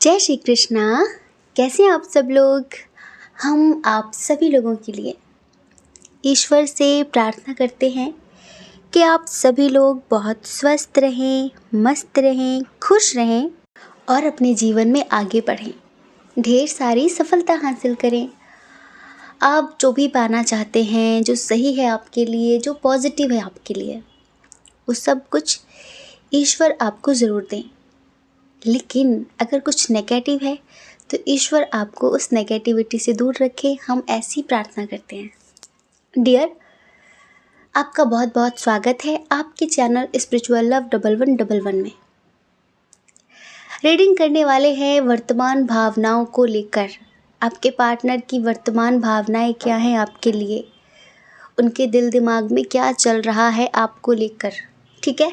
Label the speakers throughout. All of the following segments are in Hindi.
Speaker 1: जय श्री कृष्णा। कैसे हैं आप सब लोग। हम आप सभी लोगों के लिए ईश्वर से प्रार्थना करते हैं कि आप सभी लोग बहुत स्वस्थ रहें, मस्त रहें, खुश रहें और अपने जीवन में आगे बढ़ें, ढेर सारी सफलता हासिल करें। आप जो भी पाना चाहते हैं, जो सही है आपके लिए, जो पॉजिटिव है आपके लिए, वो सब कुछ ईश्वर आपको ज़रूर दें। लेकिन अगर कुछ नेगेटिव है तो ईश्वर आपको उस नेगेटिविटी से दूर रखे, हम ऐसी प्रार्थना करते हैं। आपका बहुत बहुत स्वागत है आपके चैनल स्पिरिचुअल लव 1111 में। रीडिंग करने वाले हैं वर्तमान भावनाओं को लेकर। आपके पार्टनर की वर्तमान भावनाएं क्या हैं आपके लिए, उनके दिल दिमाग में क्या चल रहा है आपको लेकर। ठीक है,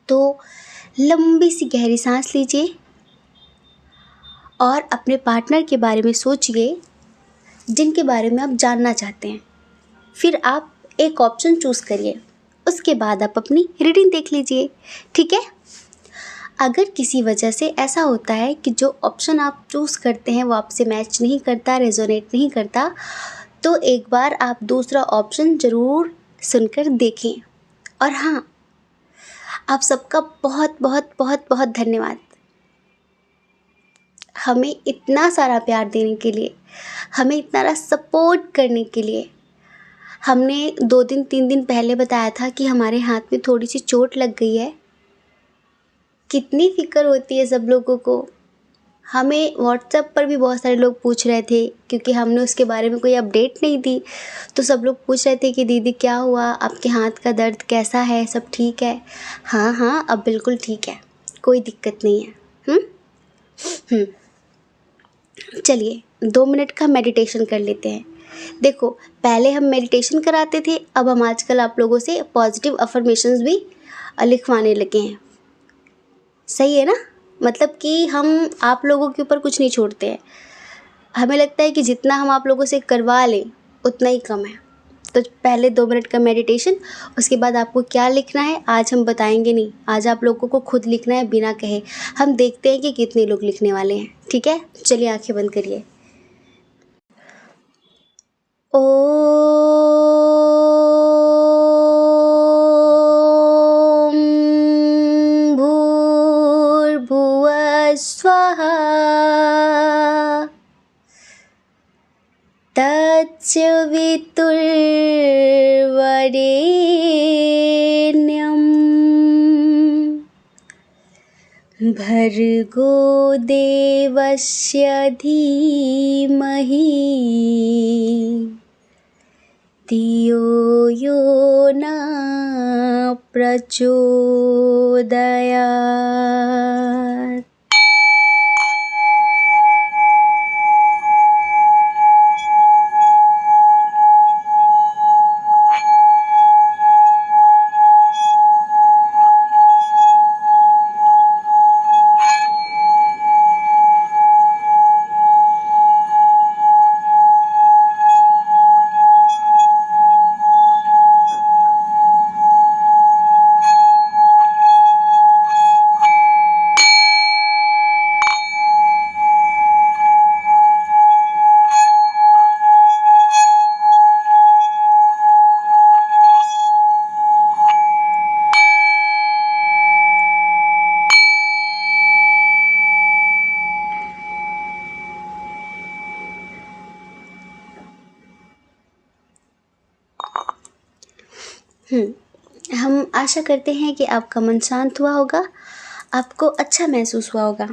Speaker 1: तो लंबी सी गहरी सांस लीजिए और अपने पार्टनर के बारे में सोचिए जिनके बारे में आप जानना चाहते हैं। फिर आप एक ऑप्शन चूज़ करिए, उसके बाद आप अपनी रीडिंग देख लीजिए। ठीक है, अगर किसी वजह से ऐसा होता है कि जो ऑप्शन आप चूज़ करते हैं वो आपसे मैच नहीं करता, रेजोनेट नहीं करता, तो एक बार आप दूसरा ऑप्शन ज़रूर सुनकर देखें। और हाँ, आप सबका बहुत बहुत बहुत बहुत धन्यवाद हमें इतना सारा प्यार देने के लिए, हमें इतना सपोर्ट करने के लिए। हमने 2 दिन 3 दिन पहले बताया था कि हमारे हाथ में थोड़ी सी चोट लग गई है। कितनी फ़िक्र होती है सब लोगों को। हमें व्हाट्सएप पर भी बहुत सारे लोग पूछ रहे थे, क्योंकि हमने उसके बारे में कोई अपडेट नहीं दी, तो सब लोग पूछ रहे थे कि दीदी क्या हुआ, आपके हाथ का दर्द कैसा है, सब ठीक है। हाँ हाँ, अब बिल्कुल ठीक है, कोई दिक्कत नहीं है। चलिए 2 मिनट का मेडिटेशन कर लेते हैं। देखो, पहले हम मेडिटेशन कराते थे, अब हम आजकल आप लोगों से पॉजिटिव अफर्मेशंस भी लिखवाने लगे हैं। सही है ना, मतलब कि हम आप लोगों के ऊपर कुछ नहीं छोड़ते हैं। हमें लगता है कि जितना हम आप लोगों से करवा लें उतना ही कम है। तो पहले 2 मिनट का मेडिटेशन, उसके बाद आपको क्या लिखना है आज हम बताएंगे नहीं, आज आप लोगों को खुद लिखना है बिना कहे। हम देखते हैं कि कितने लोग लिखने वाले हैं। ठीक है, चलिए आंखें बंद करिए। ओम भूर्भुवः स्वः तत्सवितुर्वरेण्यं भर्गो देवस्य धीमहि धियो यो न प्रचोदयात्। हम आशा करते हैं कि आपका मन शांत हुआ होगा, आपको अच्छा महसूस हुआ होगा।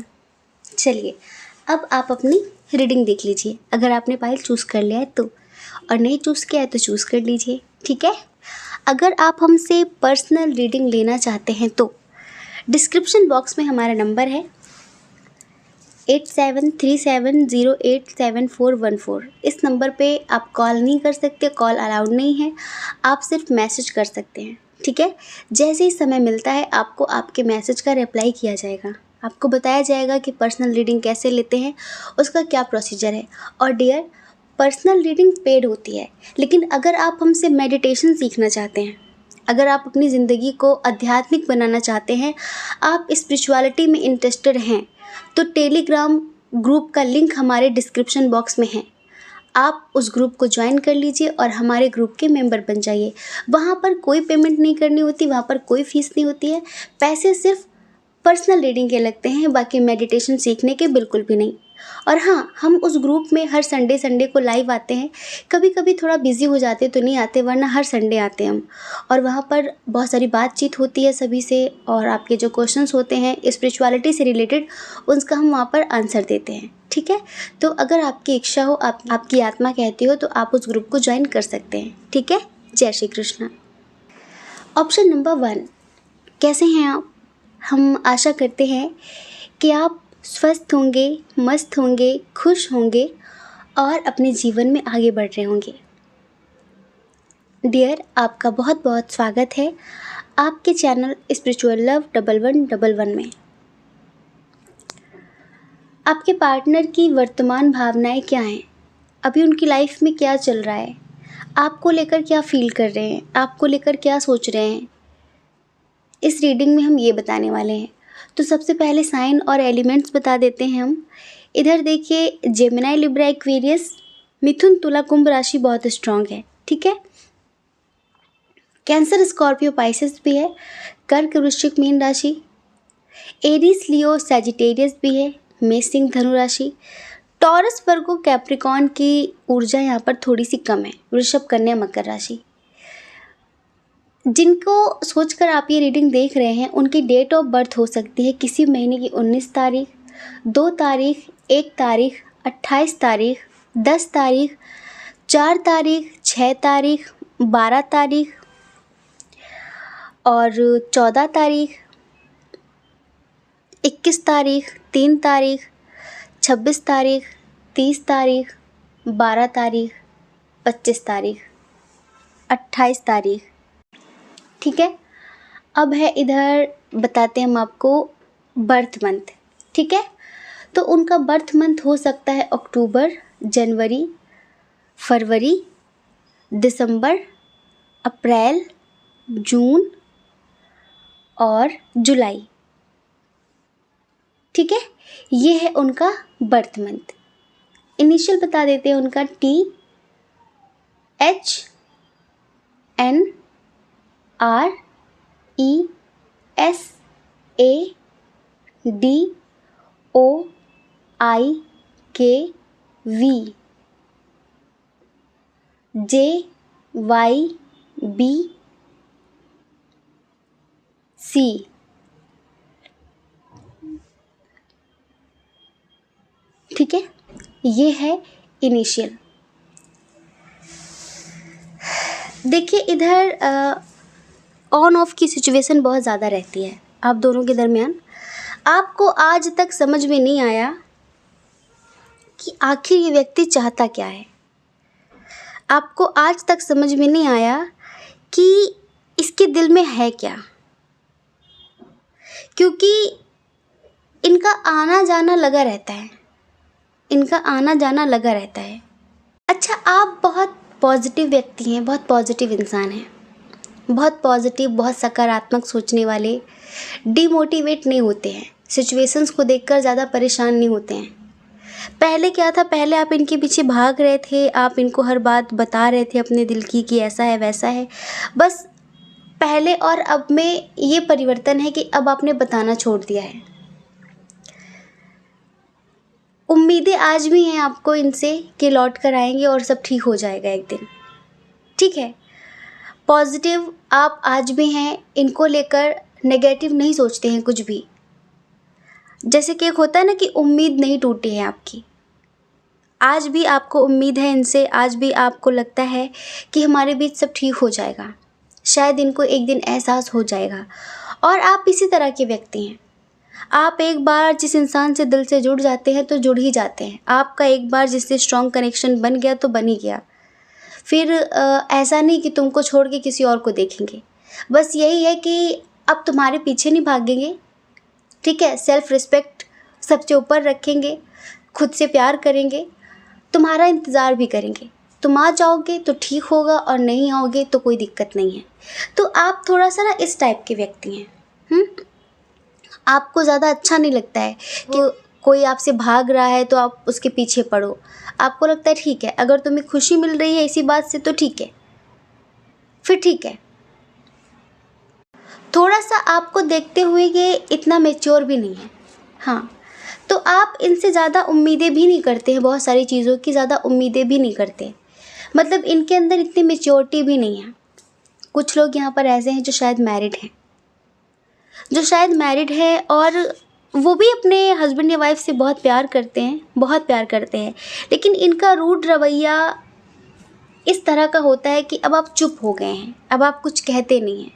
Speaker 1: चलिए अब आप अपनी रीडिंग देख लीजिए, अगर आपने पाइल चूज़ कर लिया है तो, और नहीं चूज़ किया है तो चूज़ कर लीजिए। ठीक है, अगर आप हमसे पर्सनल रीडिंग लेना चाहते हैं तो डिस्क्रिप्शन बॉक्स में हमारा नंबर है 8737087414। इस नंबर पे आप कॉल नहीं कर सकते, कॉल अलाउड नहीं है, आप सिर्फ मैसेज कर सकते हैं। ठीक है, जैसे ही समय मिलता है आपको आपके मैसेज का रिप्लाई किया जाएगा, आपको बताया जाएगा कि पर्सनल रीडिंग कैसे लेते हैं, उसका क्या प्रोसीजर है। और डियर, पर्सनल रीडिंग पेड होती है, लेकिन अगर आप हमसे मेडिटेशन सीखना चाहते हैं अगर आप अपनी ज़िंदगी को आध्यात्मिक बनाना चाहते हैं, आप स्पिरिचुअलिटी में इंटरेस्टेड हैं, तो टेलीग्राम ग्रुप का लिंक हमारे डिस्क्रिप्शन बॉक्स में है। आप उस ग्रुप को ज्वाइन कर लीजिए और हमारे ग्रुप के मेंबर बन जाइए। वहाँ पर कोई पेमेंट नहीं करनी होती, वहाँ पर कोई फ़ीस नहीं होती है। पैसे सिर्फ पर्सनल रीडिंग के लगते हैं, बाकी मेडिटेशन सीखने के बिल्कुल भी नहीं। और हाँ, हम उस ग्रुप में हर संडे को लाइव आते हैं। कभी कभी थोड़ा बिजी हो जाते तो नहीं आते, वरना हर संडे आते हैं हम। और वहाँ पर बहुत सारी बातचीत होती है सभी से, और आपके जो क्वेश्चंस होते हैं स्पिरिचुअलिटी से रिलेटेड, उसका हम वहाँ पर आंसर देते हैं। ठीक है, तो अगर आपकी इच्छा हो, आपकी आत्मा कहती हो, तो आप उस ग्रुप को ज्वाइन कर सकते हैं। ठीक है, जय श्री कृष्ण। ऑप्शन नंबर 1, कैसे हैं आप? हम आशा करते हैं कि आप स्वस्थ होंगे, मस्त होंगे, खुश होंगे और अपने जीवन में आगे बढ़ रहे होंगे। डियर, आपका बहुत बहुत स्वागत है आपके चैनल स्पिरिचुअल लव 1111 में। आपके पार्टनर की वर्तमान भावनाएं क्या हैं? अभी उनकी लाइफ में क्या चल रहा है? आपको लेकर क्या फील कर रहे हैं? आपको लेकर क्या सोच रहे हैं? इस रीडिंग में हम ये बताने वाले हैं। तो सबसे पहले साइन और एलिमेंट्स बता देते हैं हम। इधर देखिए, जेमिनी, लिब्रा, एक्वेरियस, मिथुन, तुला, कुंभ राशि बहुत स्ट्रांग है। ठीक है, कैंसर, स्कॉर्पियो, पाइसेस भी है, कर्क, वृश्चिक, मीन राशि, एरीज, लियो, सैजिटेरियस भी है, मेष, सिंह, धनु राशि, टॉरस, वर्गो, कैप्रिकॉर्न की ऊर्जा यहाँ पर थोड़ी सी कम है, वृषभ, कन्या, मकर राशि। जिनको सोचकर आप ये रीडिंग देख रहे हैं, उनकी डेट ऑफ बर्थ हो सकती है किसी महीने की 19 तारीख, 2 तारीख, 1 तारीख, 28 तारीख, 10 तारीख, 4 तारीख, 6 तारीख, 12 तारीख और 14 तारीख, 21 तारीख, 3 तारीख, 26 तारीख, 30 तारीख, 12 तारीख, 25 तारीख, 28 तारीख। ठीक है, अब है इधर बताते हैं हम आपको बर्थ मंथ। ठीक है, तो उनका बर्थ मंथ हो सकता है अक्टूबर, जनवरी, फरवरी, दिसंबर, अप्रैल, जून और जुलाई। ठीक है, ये है उनका बर्थ मंथ। इनिशियल बता देते हैं उनका THNRED, SADOIKV, JYBC। ठीक है, ये है इनिशियल। देखिए, इधर ऑन ऑफ की सिचुएशन बहुत ज़्यादा रहती है आप दोनों के दरमियान। आपको आज तक समझ में नहीं आया कि आखिर ये व्यक्ति चाहता क्या है। आपको आज तक समझ में नहीं आया कि इसके दिल में है क्या, क्योंकि इनका आना जाना लगा रहता है, इनका आना जाना लगा रहता है। अच्छा, आप बहुत पॉजिटिव व्यक्ति हैं, बहुत पॉजिटिव इंसान हैं, बहुत पॉजिटिव, बहुत सकारात्मक सोचने वाले, डिमोटिवेट नहीं होते हैं, सिचुएशंस को देखकर ज़्यादा परेशान नहीं होते हैं। पहले क्या था, पहले आप इनके पीछे भाग रहे थे, आप इनको हर बात बता रहे थे अपने दिल की कि ऐसा है वैसा है। बस पहले और अब में ये परिवर्तन है कि अब आपने बताना छोड़ दिया है। उम्मीदें आज भी हैं आपको इनसे कि लौट कर आएंगे और सब ठीक हो जाएगा एक दिन। ठीक है, पॉजिटिव आप आज भी हैं, इनको लेकर नेगेटिव नहीं सोचते हैं कुछ भी। जैसे कि एक होता है ना कि उम्मीद नहीं टूटी है आपकी, आज भी आपको उम्मीद है इनसे, आज भी आपको लगता है कि हमारे बीच सब ठीक हो जाएगा, शायद इनको एक दिन एहसास हो जाएगा। और आप इसी तरह के व्यक्ति हैं। आप एक बार जिस इंसान से दिल से जुड़ जाते हैं तो जुड़ ही जाते हैं। आपका एक बार जिससे स्ट्रॉन्ग कनेक्शन बन गया तो बन ही गया। फिर ऐसा नहीं कि तुमको छोड़ के किसी और को देखेंगे। बस यही है कि अब तुम्हारे पीछे नहीं भागेंगे। ठीक है, सेल्फ रिस्पेक्ट सबसे ऊपर रखेंगे, खुद से प्यार करेंगे, तुम्हारा इंतज़ार भी करेंगे। तुम आ जाओगे तो ठीक होगा और नहीं आओगे तो कोई दिक्कत नहीं है। तो आप थोड़ा सा ना इस टाइप के व्यक्ति हैं। आपको ज़्यादा अच्छा नहीं लगता है कि कोई आपसे भाग रहा है तो आप उसके पीछे पड़ो। आपको लगता है ठीक है, अगर तुम्हें खुशी मिल रही है इसी बात से तो ठीक है, फिर ठीक है। थोड़ा सा आपको देखते हुए ये इतना मैच्योर भी नहीं है। हाँ, तो आप इनसे ज़्यादा उम्मीदें भी नहीं करते हैं, बहुत सारी चीज़ों की ज़्यादा उम्मीदें भी नहीं करते, मतलब इनके अंदर इतनी मैच्योरिटी भी नहीं है। कुछ लोग यहाँ पर ऐसे हैं जो शायद मैरिड हैं और वो भी अपने हस्बैंड या वाइफ से बहुत प्यार करते हैं, लेकिन इनका रूड रवैया इस तरह का होता है कि अब आप चुप हो गए हैं, अब आप कुछ कहते नहीं हैं,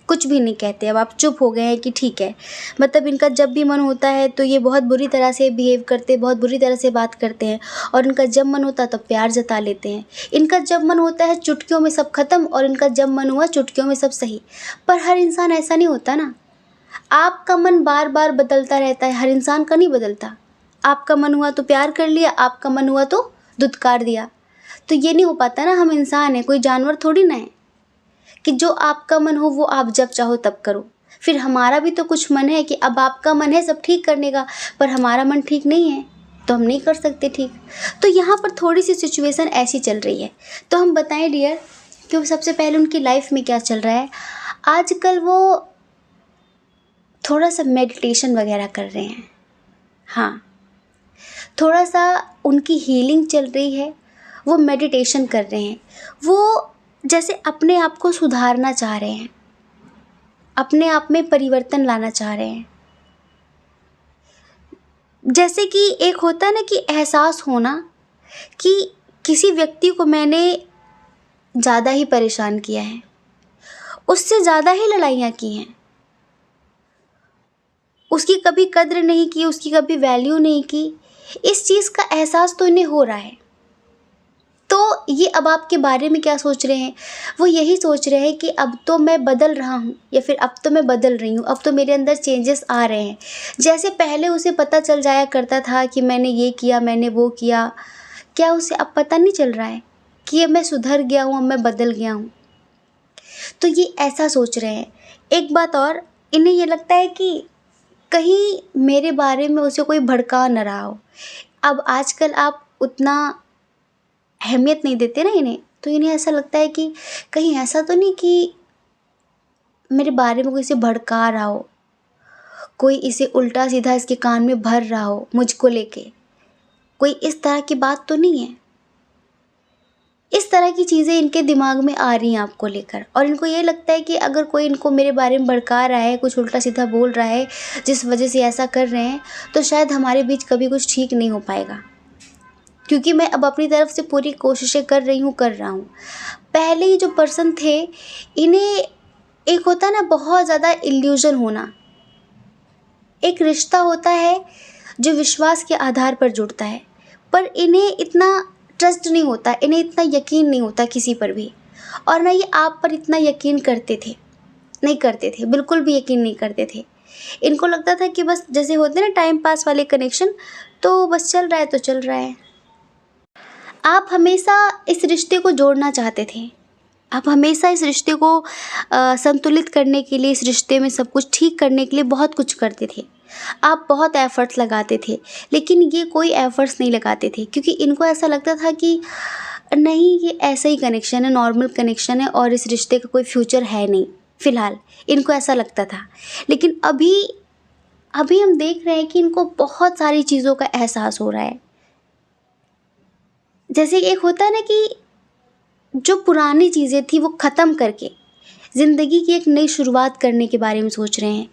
Speaker 1: कुछ भी नहीं कहते, अब आप चुप हो गए हैं कि ठीक है। मतलब इनका जब भी मन होता है तो ये बहुत बुरी तरह से बिहेव करते हैं, बहुत बुरी तरह से बात करते हैं, और इनका जब मन होता है तब प्यार जता लेते हैं। इनका जब मन होता है चुटकियों में सब खत्म, और इनका जब मन हुआ चुटकियों में सब सही। पर हर इंसान ऐसा नहीं होता ना। आपका मन बार बार बदलता रहता है, हर इंसान का नहीं बदलता। आपका मन हुआ तो प्यार कर लिया, आपका मन हुआ तो धुतकार दिया। तो ये नहीं हो पाता ना, हम इंसान हैं, कोई जानवर थोड़ी ना है कि जो आपका मन हो वो आप जब चाहो तब करो। फिर हमारा भी तो कुछ मन है कि अब आपका मन है सब ठीक करने का, पर हमारा मन ठीक नहीं है तो हम नहीं कर सकते ठीक। तो यहाँ पर थोड़ी सी सिचुएशन ऐसी चल रही है। तो हम बताएं डियर कि सबसे पहले उनकी लाइफ में क्या चल रहा है। आजकल वो थोड़ा सा मेडिटेशन वगैरह कर रहे हैं। हाँ, थोड़ा सा उनकी हीलिंग चल रही है, वो मेडिटेशन कर रहे हैं। वो जैसे अपने आप को सुधारना चाह रहे हैं, अपने आप में परिवर्तन लाना चाह रहे हैं। जैसे कि एक होता है ना कि एहसास होना कि किसी व्यक्ति को मैंने ज़्यादा ही परेशान किया है, उससे ज़्यादा ही लड़ाइयाँ की हैं, उसकी कभी कद्र नहीं की, उसकी कभी वैल्यू नहीं की। इस चीज़ का एहसास तो इन्हें हो रहा है। तो ये अब आपके बारे में क्या सोच रहे हैं, वो यही सोच रहे हैं कि अब तो मैं बदल रहा हूँ, या फिर अब तो मैं बदल रही हूँ, अब तो मेरे अंदर चेंजेस आ रहे हैं। जैसे पहले उसे पता चल जाया करता था कि मैंने ये किया, मैंने वो किया, क्या उसे अब पता नहीं चल रहा है कि ये मैं सुधर गया हूँ, अब मैं बदल गया हूँ। तो ये ऐसा सोच रहे हैं। एक बात और, इन्हें ये लगता है कि कहीं मेरे बारे में उसे कोई भड़का न रहा हो। अब आजकल आप उतना अहमियत नहीं देते ना इन्हें, तो इन्हें ऐसा लगता है कि कहीं ऐसा तो नहीं कि मेरे बारे में कोई इसे भड़का रहा हो, कोई इसे उल्टा सीधा इसके कान में भर रहा हो मुझको लेके, कोई इस तरह की बात तो नहीं है। इस तरह की चीज़ें इनके दिमाग में आ रही हैं आपको लेकर, और इनको ये लगता है कि अगर कोई इनको मेरे बारे में भड़का रहा है, कुछ उल्टा सीधा बोल रहा है, जिस वजह से ऐसा कर रहे हैं, तो शायद हमारे बीच कभी कुछ ठीक नहीं हो पाएगा, क्योंकि मैं अब अपनी तरफ से पूरी कोशिशें कर रहा हूँ। पहले ही जो पर्सन थे, इन्हें एक होता है ना बहुत ज़्यादा इल्यूजन होना। एक रिश्ता होता है जो विश्वास के आधार पर जुड़ता है, पर इन्हें इतना ट्रस्ट नहीं होता, इन्हें इतना यकीन नहीं होता किसी पर भी, और ना ये आप पर इतना यकीन करते थे, बिल्कुल भी यकीन नहीं करते थे। इनको लगता था कि बस जैसे होते ना टाइम पास वाले कनेक्शन, तो बस चल रहा है तो चल रहा है। आप हमेशा इस रिश्ते को जोड़ना चाहते थे, आप हमेशा इस रिश्ते को संतुलित करने के लिए, इस रिश्ते में सब कुछ ठीक करने के लिए बहुत कुछ करते थे। आप बहुत एफ़र्ट्स लगाते थे, लेकिन ये कोई एफ़र्ट्स नहीं लगाते थे, क्योंकि इनको ऐसा लगता था कि नहीं, ये ऐसा ही कनेक्शन है, नॉर्मल कनेक्शन है, और इस रिश्ते का कोई फ्यूचर है नहीं फ़िलहाल, इनको ऐसा लगता था। लेकिन अभी हम देख रहे हैं कि इनको बहुत सारी चीज़ों का एहसास हो रहा है। जैसे एक होता है ना कि जो पुरानी चीज़ें थी वो ख़त्म करके ज़िंदगी की एक नई शुरुआत करने के बारे में सोच रहे हैं।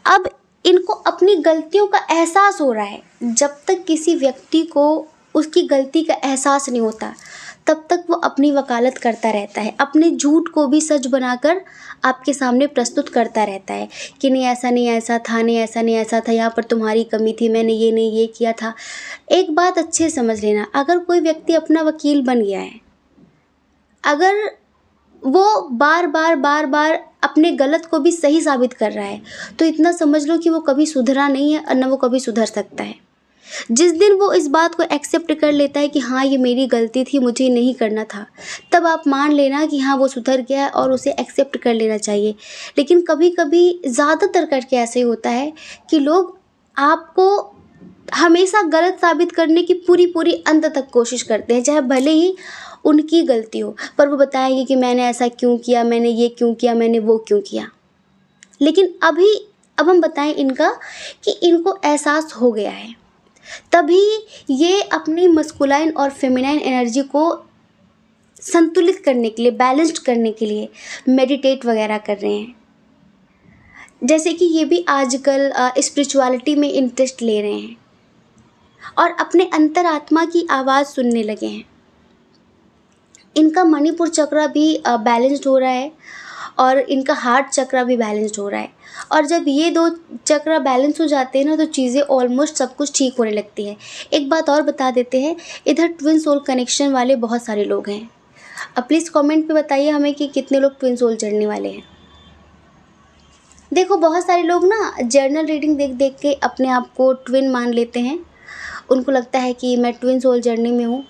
Speaker 1: अब इनको अपनी गलतियों का एहसास हो रहा है। जब तक किसी व्यक्ति को उसकी गलती का एहसास नहीं होता, तब तक वो अपनी वकालत करता रहता है, अपने झूठ को भी सच बनाकर आपके सामने प्रस्तुत करता रहता है कि नहीं ऐसा नहीं, ऐसा था नहीं, ऐसा नहीं ऐसा था, यहाँ पर तुम्हारी कमी थी, मैंने ये नहीं ये किया था। एक बात अच्छे समझ लेना, अगर कोई व्यक्ति अपना वकील बन गया है, अगर वो बार बार अपने गलत को भी सही साबित कर रहा है, तो इतना समझ लो कि वो कभी सुधरा नहीं है और न वो कभी सुधर सकता है। जिस दिन वो इस बात को एक्सेप्ट कर लेता है कि हाँ ये मेरी गलती थी, मुझे नहीं करना था, तब आप मान लेना कि हाँ वो सुधर गया है और उसे एक्सेप्ट कर लेना चाहिए। लेकिन कभी कभी ज़्यादातर करके ऐसे ही होता है कि लोग आपको हमेशा गलत साबित करने की पूरी पूरी अंत तक कोशिश करते हैं, चाहे भले ही उनकी गलती हो, पर वो बताएंगे कि मैंने ऐसा क्यों किया, मैंने ये क्यों किया, मैंने वो क्यों किया। लेकिन अब हम बताएं इनका कि इनको एहसास हो गया है, तभी ये अपनी मस्कुलाइन और फेमिनाइन एनर्जी को संतुलित करने के लिए, बैलेंस्ड करने के लिए मेडिटेट वगैरह कर रहे हैं। जैसे कि ये भी आजकल स्पिरिचुअलिटी में इंटरेस्ट ले रहे हैं और अपने अंतरात्मा की आवाज़ सुनने लगे हैं। इनका मणिपुर चक्र भी बैलेंस्ड हो रहा है और इनका हार्ट चक्र भी बैलेंस्ड हो रहा है। और जब ये दो चक्र बैलेंस हो जाते हैं ना, तो चीज़ें ऑलमोस्ट सब कुछ ठीक होने लगती है। एक बात और बता देते हैं, इधर ट्विन सोल कनेक्शन वाले बहुत सारे लोग हैं। अब प्लीज़ कमेंट पे बताइए हमें कि कितने लोग ट्विन सोल जर्नी वाले हैं। देखो बहुत सारे लोग ना जर्नल रीडिंग देख देख के अपने आप को ट्विन मान लेते हैं। उनको लगता है कि मैं ट्विन सोल जर्नी में हूँ।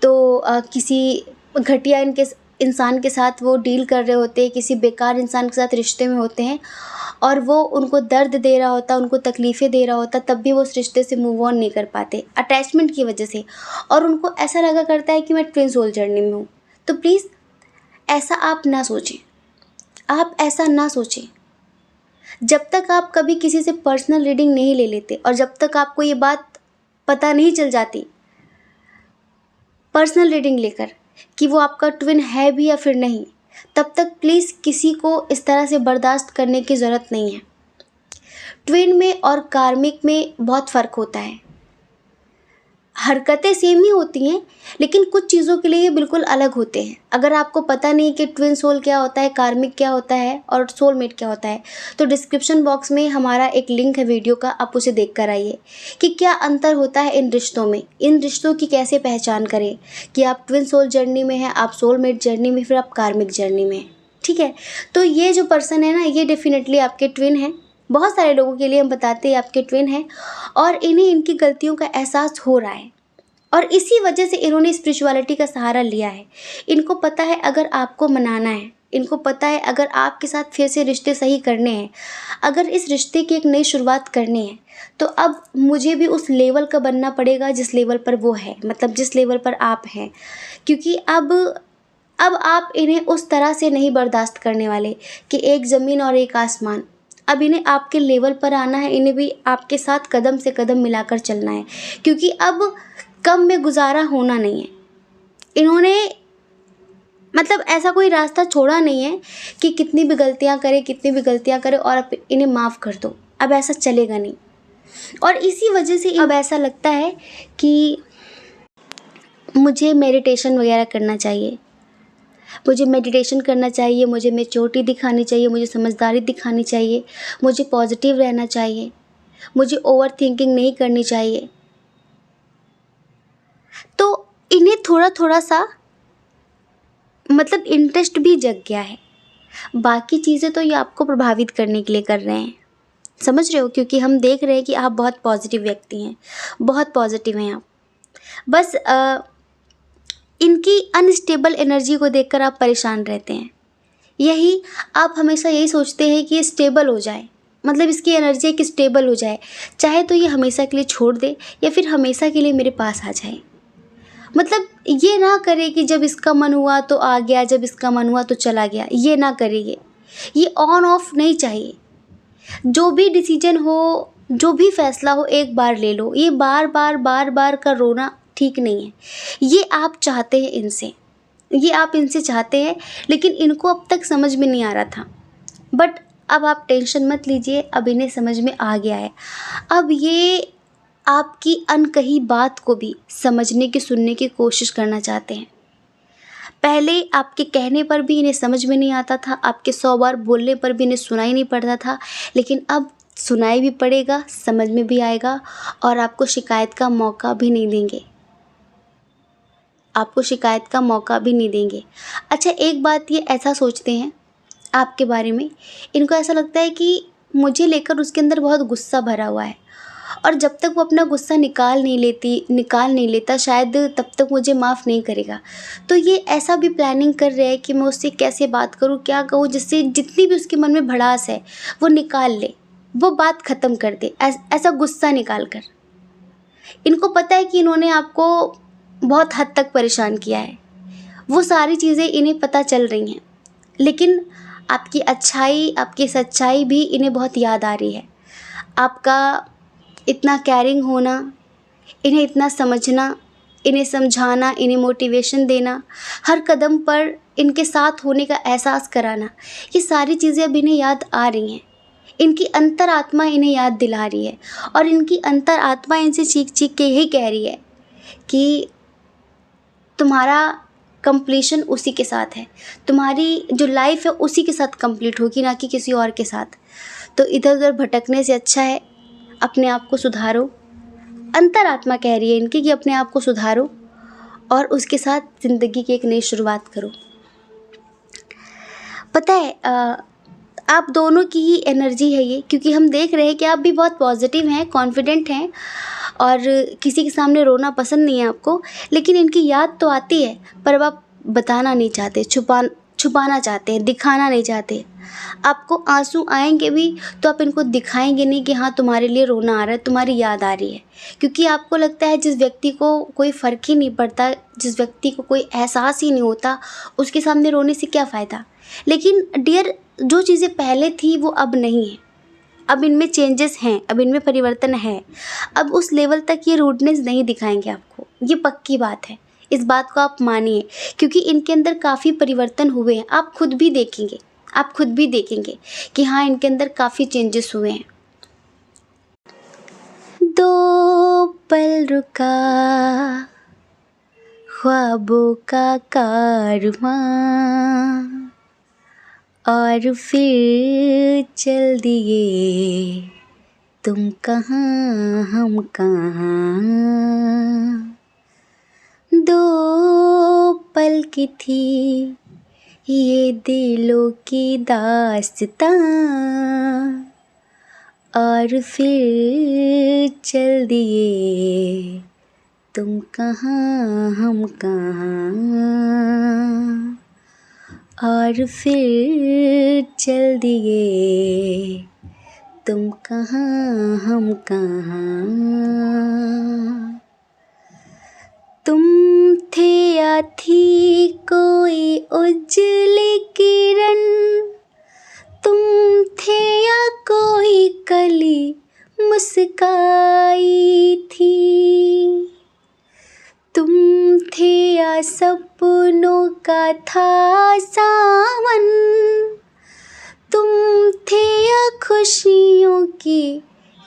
Speaker 1: तो किसी घटिया इनके इंसान के साथ वो डील कर रहे होते हैं, किसी बेकार इंसान के साथ रिश्ते में होते हैं और वो उनको दर्द दे रहा होता, उनको तकलीफ़ें दे रहा होता, तब भी वो उस रिश्ते से मूव ऑन नहीं कर पाते अटैचमेंट की वजह से, और उनको ऐसा लगा करता है कि मैं ट्विन सोल जर्नी में हूँ। तो प्लीज़ ऐसा आप ना सोचें, आप ऐसा ना सोचें। जब तक आप कभी किसी से पर्सनल रीडिंग नहीं ले लेते और जब तक आपको ये बात पता नहीं चल जाती पर्सनल रीडिंग लेकर कि वो आपका ट्विन है भी या फिर नहीं, तब तक प्लीज़ किसी को इस तरह से बर्दाश्त करने की ज़रूरत नहीं है। ट्विन में और कार्मिक में बहुत फ़र्क होता है। हरकतें सेम ही होती हैं, लेकिन कुछ चीज़ों के लिए ये बिल्कुल अलग होते हैं। अगर आपको पता नहीं कि ट्विन सोल क्या होता है, कार्मिक क्या होता है और सोलमेट क्या होता है, तो डिस्क्रिप्शन बॉक्स में हमारा एक लिंक है वीडियो का, आप उसे देख कर आइए कि क्या अंतर होता है इन रिश्तों में, इन रिश्तों की कैसे पहचान करें कि आप ट्विन सोल जर्नी में हैं, आप सोलमेट जर्नी में, फिर आप कार्मिक जर्नी में हैं। ठीक है, तो ये जो पर्सन है ना, ये डेफिनेटली आपके ट्विन हैं। बहुत सारे लोगों के लिए हम बताते हैं आपके ट्विन हैं और इन्हें इनकी गलतियों का एहसास हो रहा है और इसी वजह से इन्होंने स्पिरिचुअलिटी का सहारा लिया है। इनको पता है अगर आपको मनाना है, इनको पता है अगर आपके साथ फिर से रिश्ते सही करने हैं, अगर इस रिश्ते की एक नई शुरुआत करनी है, तो अब मुझे भी उस लेवल का बनना पड़ेगा जिस लेवल पर वो है, मतलब जिस लेवल पर आप हैं। क्योंकि अब आप इन्हें उस तरह से नहीं बर्दाश्त करने वाले कि एक ज़मीन और एक आसमान। अब इन्हें आपके लेवल पर आना है, इन्हें भी आपके साथ कदम से कदम मिलाकर चलना है, क्योंकि अब कम में गुजारा होना नहीं है। इन्होंने मतलब ऐसा कोई रास्ता छोड़ा नहीं है कि कितनी भी गलतियां करे और अब इन्हें माफ़ कर दो, अब ऐसा चलेगा नहीं। और इसी वजह से अब ऐसा लगता है कि मुझे मेडिटेशन वगैरह करना चाहिए, मुझे मेडिटेशन करना चाहिए, मुझे मैच्योरिटी दिखानी चाहिए, मुझे समझदारी दिखानी चाहिए, मुझे पॉजिटिव रहना चाहिए, मुझे ओवर थिंकिंग नहीं करनी चाहिए। तो इन्हें थोड़ा थोड़ा सा मतलब इंटरेस्ट भी जग गया है। बाकी चीज़ें तो ये आपको प्रभावित करने के लिए कर रहे हैं, समझ रहे हो, क्योंकि हम देख रहे हैं कि आप बहुत पॉजिटिव व्यक्ति हैं, बहुत पॉजिटिव हैं आप। बस इनकी अनस्टेबल एनर्जी को देखकर आप परेशान रहते हैं। आप हमेशा यही सोचते हैं कि ये स्टेबल हो जाए, मतलब इसकी एनर्जी कि स्टेबल हो जाए, चाहे तो ये हमेशा के लिए छोड़ दे या फिर हमेशा के लिए मेरे पास आ जाए। मतलब ये ना करे कि जब इसका मन हुआ तो आ गया, जब इसका मन हुआ तो चला गया, ये ना करे। ये ऑन ऑफ नहीं चाहिए। जो भी डिसीजन हो, जो भी फैसला हो, एक बार ले लो। ये बार बार का रोना ठीक नहीं है। ये आप चाहते हैं इनसे, ये आप इनसे चाहते हैं, लेकिन इनको अब तक समझ में नहीं आ रहा था। बट अब आप टेंशन मत लीजिए, अब इन्हें समझ में आ गया है। अब ये आपकी अनकही बात को भी समझने की, सुनने की कोशिश करना चाहते हैं। पहले आपके कहने पर भी इन्हें समझ में नहीं आता था, आपके 100 बार बोलने पर भी इन्हें सुनाई नहीं पड़ता था, लेकिन अब सुनाई भी पड़ेगा, समझ में भी आएगा और आपको शिकायत का मौका भी नहीं देंगे, आपको शिकायत का मौका भी नहीं देंगे। अच्छा, एक बात ये ऐसा सोचते हैं आपके बारे में, इनको ऐसा लगता है कि मुझे लेकर उसके अंदर बहुत गुस्सा भरा हुआ है और जब तक वो अपना गुस्सा निकाल नहीं लेता शायद तब तक मुझे माफ़ नहीं करेगा। तो ये ऐसा भी प्लानिंग कर रहा है कि मैं उससे कैसे बात करूँ, क्या कहूँ, जिससे जितनी भी उसके मन में भड़ास है वो निकाल ले, वो बात ख़त्म कर दे, ऐसा गुस्सा निकाल कर। इनको पता है कि इन्होंने आपको बहुत हद तक परेशान किया है, वो सारी चीज़ें इन्हें पता चल रही हैं, लेकिन आपकी अच्छाई, आपकी सच्चाई भी इन्हें बहुत याद आ रही है। आपका इतना केयरिंग होना, इन्हें इतना समझना, इन्हें समझाना, इन्हें मोटिवेशन देना, हर कदम पर इनके साथ होने का एहसास कराना, ये सारी चीज़ें अब इन्हें याद आ रही हैं। इनकी अंतरात्मा इन्हें याद दिला रही है और इनकी अंतरात्मा इनसे चीख-चीख के यही कह रही है कि तुम्हारा कंप्लीशन उसी के साथ है, तुम्हारी जो लाइफ है उसी के साथ कंप्लीट होगी, ना कि किसी और के साथ। तो इधर-उधर भटकने से अच्छा है अपने आप को सुधारो। अंतरात्मा कह रही है इनकी कि अपने आप को सुधारो और उसके साथ ज़िंदगी की एक नई शुरुआत करो। पता है आप दोनों की ही एनर्जी है ये, क्योंकि हम देख रहे हैं कि आप भी बहुत पॉजिटिव हैं, कॉन्फिडेंट हैं और किसी के सामने रोना पसंद नहीं है आपको, लेकिन इनकी याद तो आती है पर अब आप बताना नहीं चाहते, छुपाना चाहते हैं, दिखाना नहीं चाहते। आपको आंसू आएंगे भी तो आप इनको दिखाएंगे नहीं कि हाँ तुम्हारे लिए रोना आ रहा है, तुम्हारी याद आ रही है, क्योंकि आपको लगता है जिस व्यक्ति को कोई फ़र्क ही नहीं पड़ता, जिस व्यक्ति को कोई एहसास ही नहीं होता, उसके सामने रोने से क्या फ़ायदा। लेकिन डियर, जो चीज़ें पहले थी वो अब नहीं है, अब इनमें चेंजेस हैं, अब इनमें परिवर्तन है। अब उस लेवल तक ये रूडनेस नहीं दिखाएंगे आपको, ये पक्की बात है, इस बात को आप मानिए, क्योंकि इनके अंदर काफ़ी परिवर्तन हुए हैं। आप खुद भी देखेंगे कि हाँ इनके अंदर काफ़ी चेंजेस हुए हैं। दो पल रुका ख्वाबों का कारवां और फिर चल दिए तुम कहाँ हम कहाँ। दो पल की थी ये दिलों की दास्तां और फिर चल दिए तुम कहाँ हम कहाँ। और फिर चल दिए तुम कहाँ हम कहाँ। तुम थे या थी कोई उजली किरण, तुम थे या कोई कली मुस्काई थी, तुम थे या सपनों का था सावन, तुम थे या खुशियों की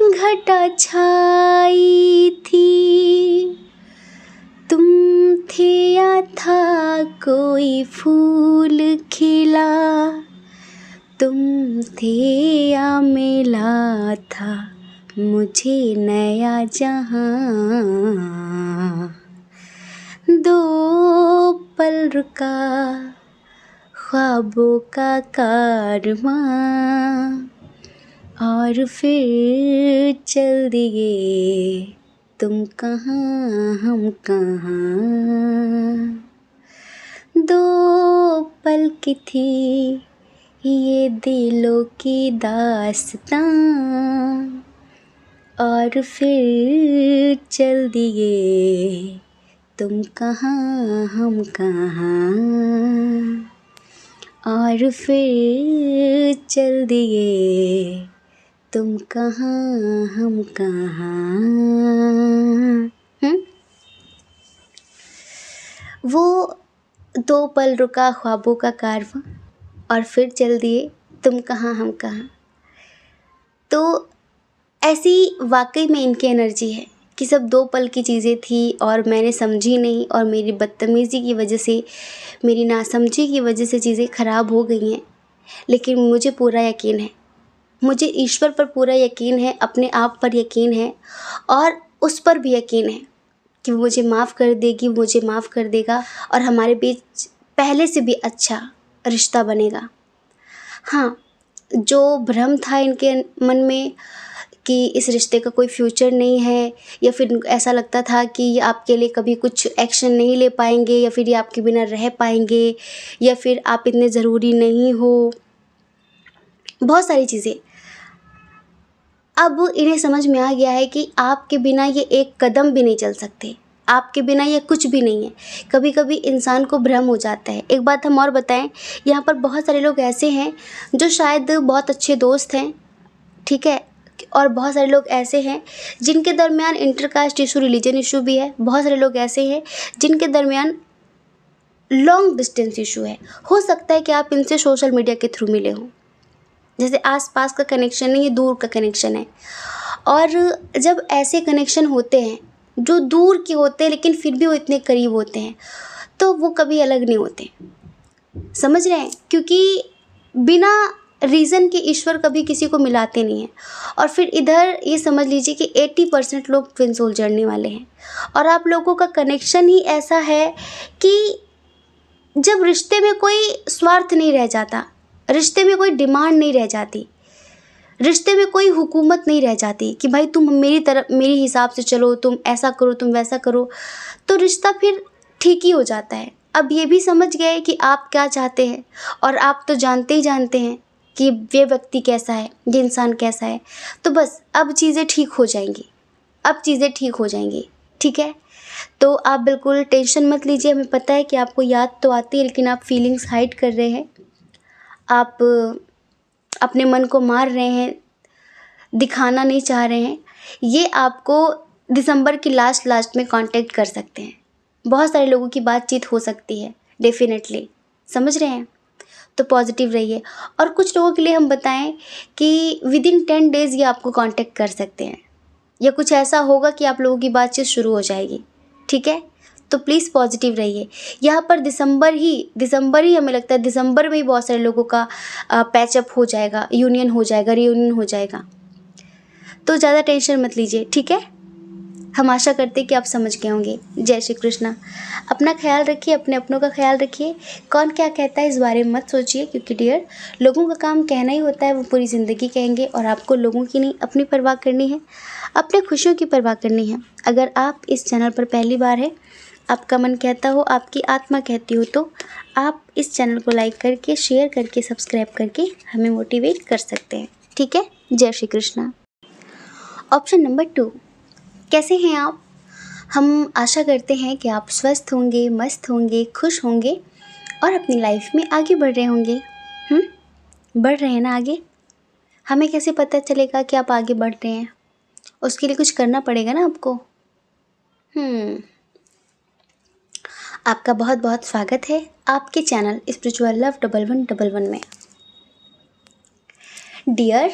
Speaker 1: घटा छाई थी, तुम थे या था कोई फूल खिला, तुम थे या मिला था मुझे नया जहां। दो पल रुका ख्वाबों का कारवां और फिर चल दिए तुम कहाँ हम कहाँ। दो पल की थी ये दिलों की दास्तां और फिर चल दिए तुम कहाँ हम कहाँ। और फिर चल दिए तुम कहाँ हम कहाँ। वो दो पल रुका ख्वाबों का कारवां और फिर चल दिए तुम कहाँ हम कहाँ। तो ऐसी वाकई में इनकी एनर्जी है कि सब दो पल की चीज़ें थी और मैंने समझी नहीं और मेरी बदतमीज़ी की वजह से, मेरी नासमझी की वजह से चीज़ें ख़राब हो गई हैं। लेकिन मुझे पूरा यकीन है, मुझे ईश्वर पर पूरा यकीन है, अपने आप पर यकीन है और उस पर भी यकीन है कि वो मुझे माफ़ कर देगी, मुझे माफ़ कर देगा और हमारे बीच पहले से भी अच्छा रिश्ता बनेगा। हाँ, जो भ्रम था इनके मन में कि इस रिश्ते का कोई फ्यूचर नहीं है, या फिर ऐसा लगता था कि ये आपके लिए कभी कुछ एक्शन नहीं ले पाएंगे, या फिर ये आपके बिना रह पाएंगे, या फिर आप इतने ज़रूरी नहीं हो, बहुत सारी चीज़ें। अब इन्हें समझ में आ गया है कि आपके बिना ये एक कदम भी नहीं चल सकते, आपके बिना ये कुछ भी नहीं है। कभी कभी इंसान को भ्रम हो जाता है। एक बात हम और बताएं, यहाँ पर बहुत सारे लोग ऐसे हैं जो शायद बहुत अच्छे दोस्त हैं, ठीक है, और बहुत सारे लोग ऐसे हैं जिनके दरमियान इंटरकास्ट इशू, रिलीजन इशू भी है। बहुत सारे लोग ऐसे हैं जिनके दरमियान लॉन्ग डिस्टेंस इशू है। हो सकता है कि आप इनसे सोशल मीडिया के थ्रू मिले हों, जैसे आस पास का कनेक्शन नहीं, ये दूर का कनेक्शन है। और जब ऐसे कनेक्शन होते हैं जो दूर के होते हैं लेकिन फिर भी वो इतने करीब होते हैं, तो वो कभी अलग नहीं होते, समझ रहे हैं, क्योंकि बिना रीज़न के ईश्वर कभी किसी को मिलाते नहीं हैं। और फिर इधर ये समझ लीजिए कि 80% लोग ट्विन सोल जर्नी वाले हैं, और आप लोगों का कनेक्शन ही ऐसा है कि जब रिश्ते में कोई स्वार्थ नहीं रह जाता, रिश्ते में कोई डिमांड नहीं रह जाती, रिश्ते में कोई हुकूमत नहीं रह जाती कि भाई तुम मेरी तरफ, मेरी हिसाब से चलो, तुम ऐसा करो, तुम वैसा करो, तो रिश्ता फिर ठीक ही हो जाता है। अब ये भी समझ गए कि आप क्या चाहते हैं, और आप तो जानते ही जानते हैं कि ये व्यक्ति कैसा है, ये इंसान कैसा है, तो बस अब चीज़ें ठीक हो जाएंगी, अब चीज़ें ठीक हो जाएंगी, ठीक है। तो आप बिल्कुल टेंशन मत लीजिए। हमें पता है कि आपको याद तो आती है, लेकिन आप फीलिंग्स हाइड कर रहे हैं, आप अपने मन को मार रहे हैं, दिखाना नहीं चाह रहे हैं। ये आपको दिसंबर की लास्ट में कांटेक्ट कर सकते हैं। बहुत सारे लोगों की बातचीत हो सकती है डेफिनेटली, समझ रहे हैं, तो पॉजिटिव रहिए। और कुछ लोगों के लिए हम बताएं कि विद इन 10 डेज़ ये आपको कांटेक्ट कर सकते हैं, या कुछ ऐसा होगा कि आप लोगों की बातचीत शुरू हो जाएगी, ठीक है। तो प्लीज़ पॉजिटिव रहिए। यहाँ पर दिसंबर ही हमें लगता है दिसंबर में ही बहुत सारे लोगों का पैचअप हो जाएगा, यूनियन हो जाएगा, रियूनियन हो जाएगा। तो ज़्यादा टेंशन मत लीजिए, ठीक है। हम आशा करते हैं कि आप समझ गए होंगे। जय श्री कृष्णा। अपना ख्याल रखिए, अपने अपनों का ख्याल रखिए। कौन क्या कहता है इस बारे में मत सोचिए, क्योंकि डियर, लोगों का काम कहना ही होता है, वो पूरी ज़िंदगी कहेंगे, और आपको लोगों की नहीं, अपनी परवाह करनी है, अपने खुशियों की परवाह करनी है। अगर आप इस चैनल पर पहली बार है, आपका मन कहता हो, आपकी आत्मा कहती हो, तो आप इस चैनल को लाइक करके, शेयर करके, सब्सक्राइब करके हमें मोटिवेट कर सकते हैं, ठीक है। जय श्री कृष्णा। ऑप्शन नंबर 2, कैसे हैं आप? हम आशा करते हैं कि आप स्वस्थ होंगे, मस्त होंगे, खुश होंगे, और अपनी लाइफ में आगे बढ़ रहे होंगे। बढ़ रहे हैं ना आगे? हमें कैसे पता चलेगा कि आप आगे बढ़ रहे हैं? उसके लिए कुछ करना पड़ेगा ना आपको। आपका बहुत बहुत स्वागत है आपके चैनल स्पिरिचुअल लव 1111 में। डियर,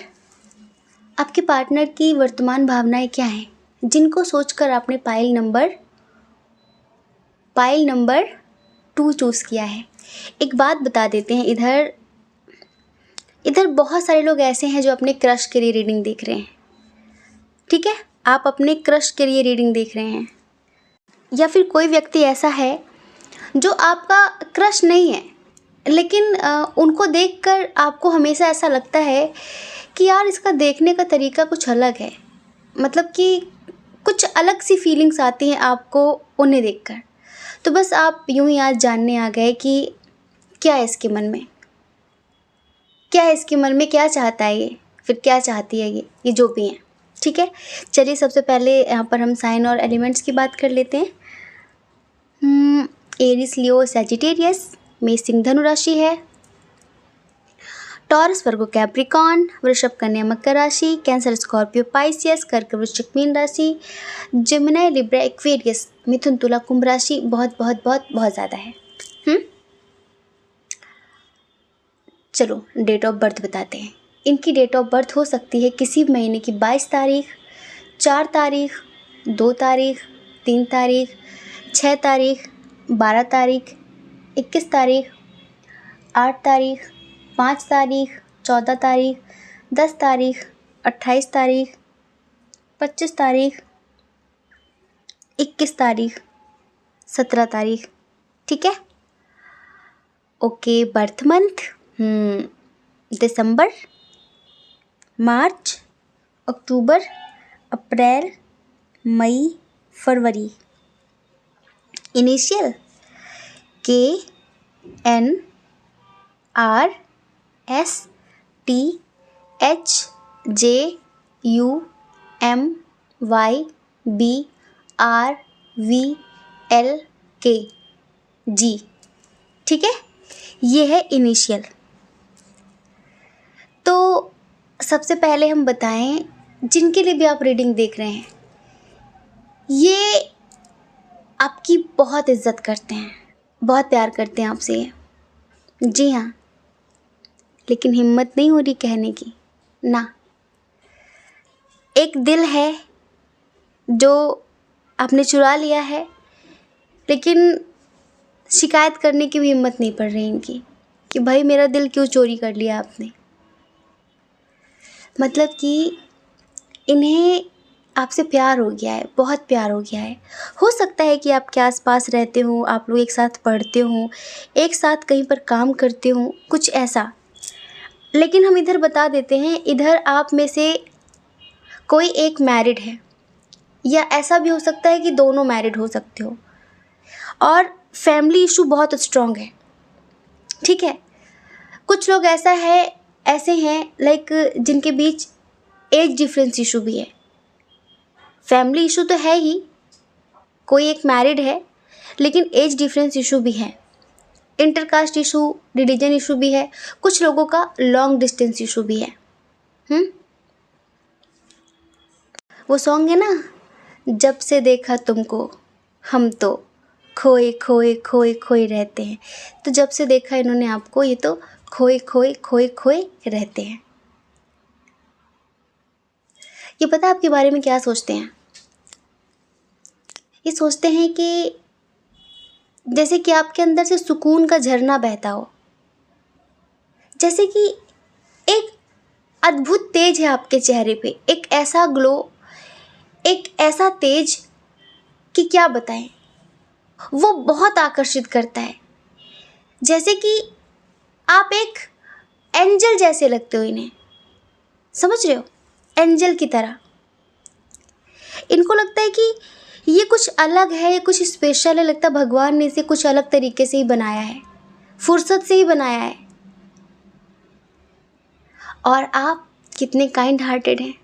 Speaker 1: आपके पार्टनर की वर्तमान भावनाएं क्या हैं, जिनको सोचकर आपने पाइल नंबर 2 चूज़ किया है? एक बात बता देते हैं, इधर बहुत सारे लोग ऐसे हैं जो अपने क्रश के लिए रीडिंग देख रहे हैं, ठीक है। आप अपने क्रश के लिए रीडिंग देख रहे हैं, या फिर कोई व्यक्ति ऐसा है जो आपका क्रश नहीं है, लेकिन उनको देखकर आपको हमेशा ऐसा लगता है कि यार इसका देखने का तरीका कुछ अलग है, मतलब कि कुछ अलग सी फीलिंग्स आती हैं आपको उन्हें देखकर। तो बस आप यूं ही आज जानने आ गए कि क्या है इसके मन में, क्या चाहता है ये, फिर क्या चाहती है ये जो भी है, ठीक है। चलिए, सबसे पहले यहाँ पर हम साइन और एलिमेंट्स की बात कर लेते हैं। एरिस, लियो, सैजिटेरियस, मेष, सिंह, धनु राशि है। टॉरस, वर्गो, कैप्रिकॉन, वृषभ, कन्या, मकर राशि। कैंसर, स्कॉर्पियो, पाइसियस, कर्क, वृश्चिक, मीन राशि। जिमिनी, लिब्रा, एक्वेरियस, मिथुन, तुला, कुंभ राशि। बहुत बहुत बहुत बहुत ज़्यादा है। चलो डेट ऑफ बर्थ बताते हैं। इनकी डेट ऑफ बर्थ हो सकती है किसी महीने की 22 तारीख, 4 तारीख, 2 तारीख, 3 तारीख, 6 तारीख, 12 तारीख, 21 तारीख, 8 तारीख, 5 तारीख, 14 तारीख, 10 तारीख, 28 तारीख, 25 तारीख, 21 तारीख, 17 तारीख, ठीक है। ओके, बर्थ मंथ दिसंबर, मार्च अक्टूबर, अप्रैल, मई, फरवरी। इनिशियल KNRSTHJUMYBRVLK जी। ठीक है, ये है इनिशियल। तो सबसे पहले हम बताएं, जिनके लिए भी आप रीडिंग देख रहे हैं, ये आपकी बहुत इज्जत करते हैं, बहुत प्यार करते हैं आपसे ये। जी हाँ, लेकिन हिम्मत नहीं हो रही कहने की ना। एक दिल है जो आपने चुरा लिया है, लेकिन शिकायत करने की भी हिम्मत नहीं पड़ रही इनकी कि भाई मेरा दिल क्यों चोरी कर लिया आपने। मतलब कि इन्हें आपसे प्यार हो गया है, बहुत प्यार हो गया है। हो सकता है कि आपके आसपास रहते हो, आप लोग एक साथ पढ़ते हो, एक साथ कहीं पर काम करते हो, कुछ ऐसा। लेकिन हम इधर बता देते हैं, इधर आप में से कोई एक मैरिड है, या ऐसा भी हो सकता है कि दोनों मैरिड हो सकते हो, और फैमिली इशू बहुत स्ट्रॉन्ग है। ठीक है, कुछ लोग ऐसे हैं लाइक जिनके बीच एज डिफरेंस इशू भी है। फैमिली इशू तो है ही, कोई एक मैरिड है, लेकिन एज डिफरेंस इशू भी है, इंटरकास्ट इशू, रिलीजन इशू भी है, कुछ लोगों का लॉन्ग डिस्टेंस इशू भी है। वो सॉन्ग है ना, जब से देखा तुमको हम तो खोए खोए खोए खोए रहते हैं। तो जब से देखा इन्होंने आपको, ये तो खोए खोए खोए खोए रहते हैं। ये पता आपके बारे में क्या सोचते हैं? ये सोचते हैं कि जैसे कि आपके अंदर से सुकून का झरना बहता हो, जैसे कि एक अद्भुत तेज है आपके चेहरे पे, एक ऐसा ग्लो, एक ऐसा तेज कि क्या बताएं, वो बहुत आकर्षित करता है। जैसे कि आप एक एंजल जैसे लगते हो इन्हें, समझ रहे हो, एंजल की तरह। इनको लगता है कि ये कुछ अलग है, ये कुछ स्पेशल है, लगता है भगवान ने इसे कुछ अलग तरीके से ही बनाया है, फुर्सत से ही बनाया है। और आप कितने काइंड हार्टेड हैं,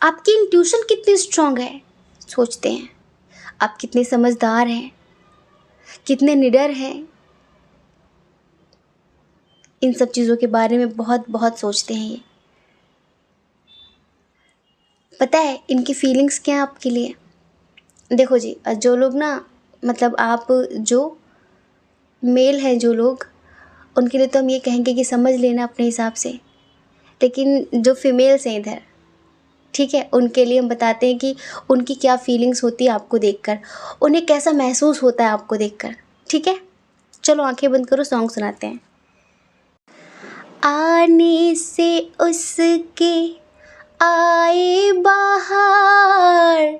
Speaker 1: आपकी इंट्यूशन कितनी स्ट्रांग है, सोचते हैं। आप कितने समझदार हैं, कितने निडर हैं, इन सब चीज़ों के बारे में बहुत बहुत सोचते हैं ये। पता है इनकी फीलिंग्स क्या हैं आपके लिए? देखो जी, जो लोग ना, मतलब आप जो मेल हैं जो लोग, उनके लिए तो हम ये कहेंगे कि समझ लेना अपने हिसाब से। लेकिन जो फीमेल्स हैं इधर, ठीक है, उनके लिए हम बताते हैं कि उनकी क्या फीलिंग्स होती है आपको देखकर, उन्हें कैसा महसूस होता है आपको देखकर। ठीक है, चलो आंखें बंद करो, सॉन्ग सुनाते हैं। आने से उसके आए बाहर,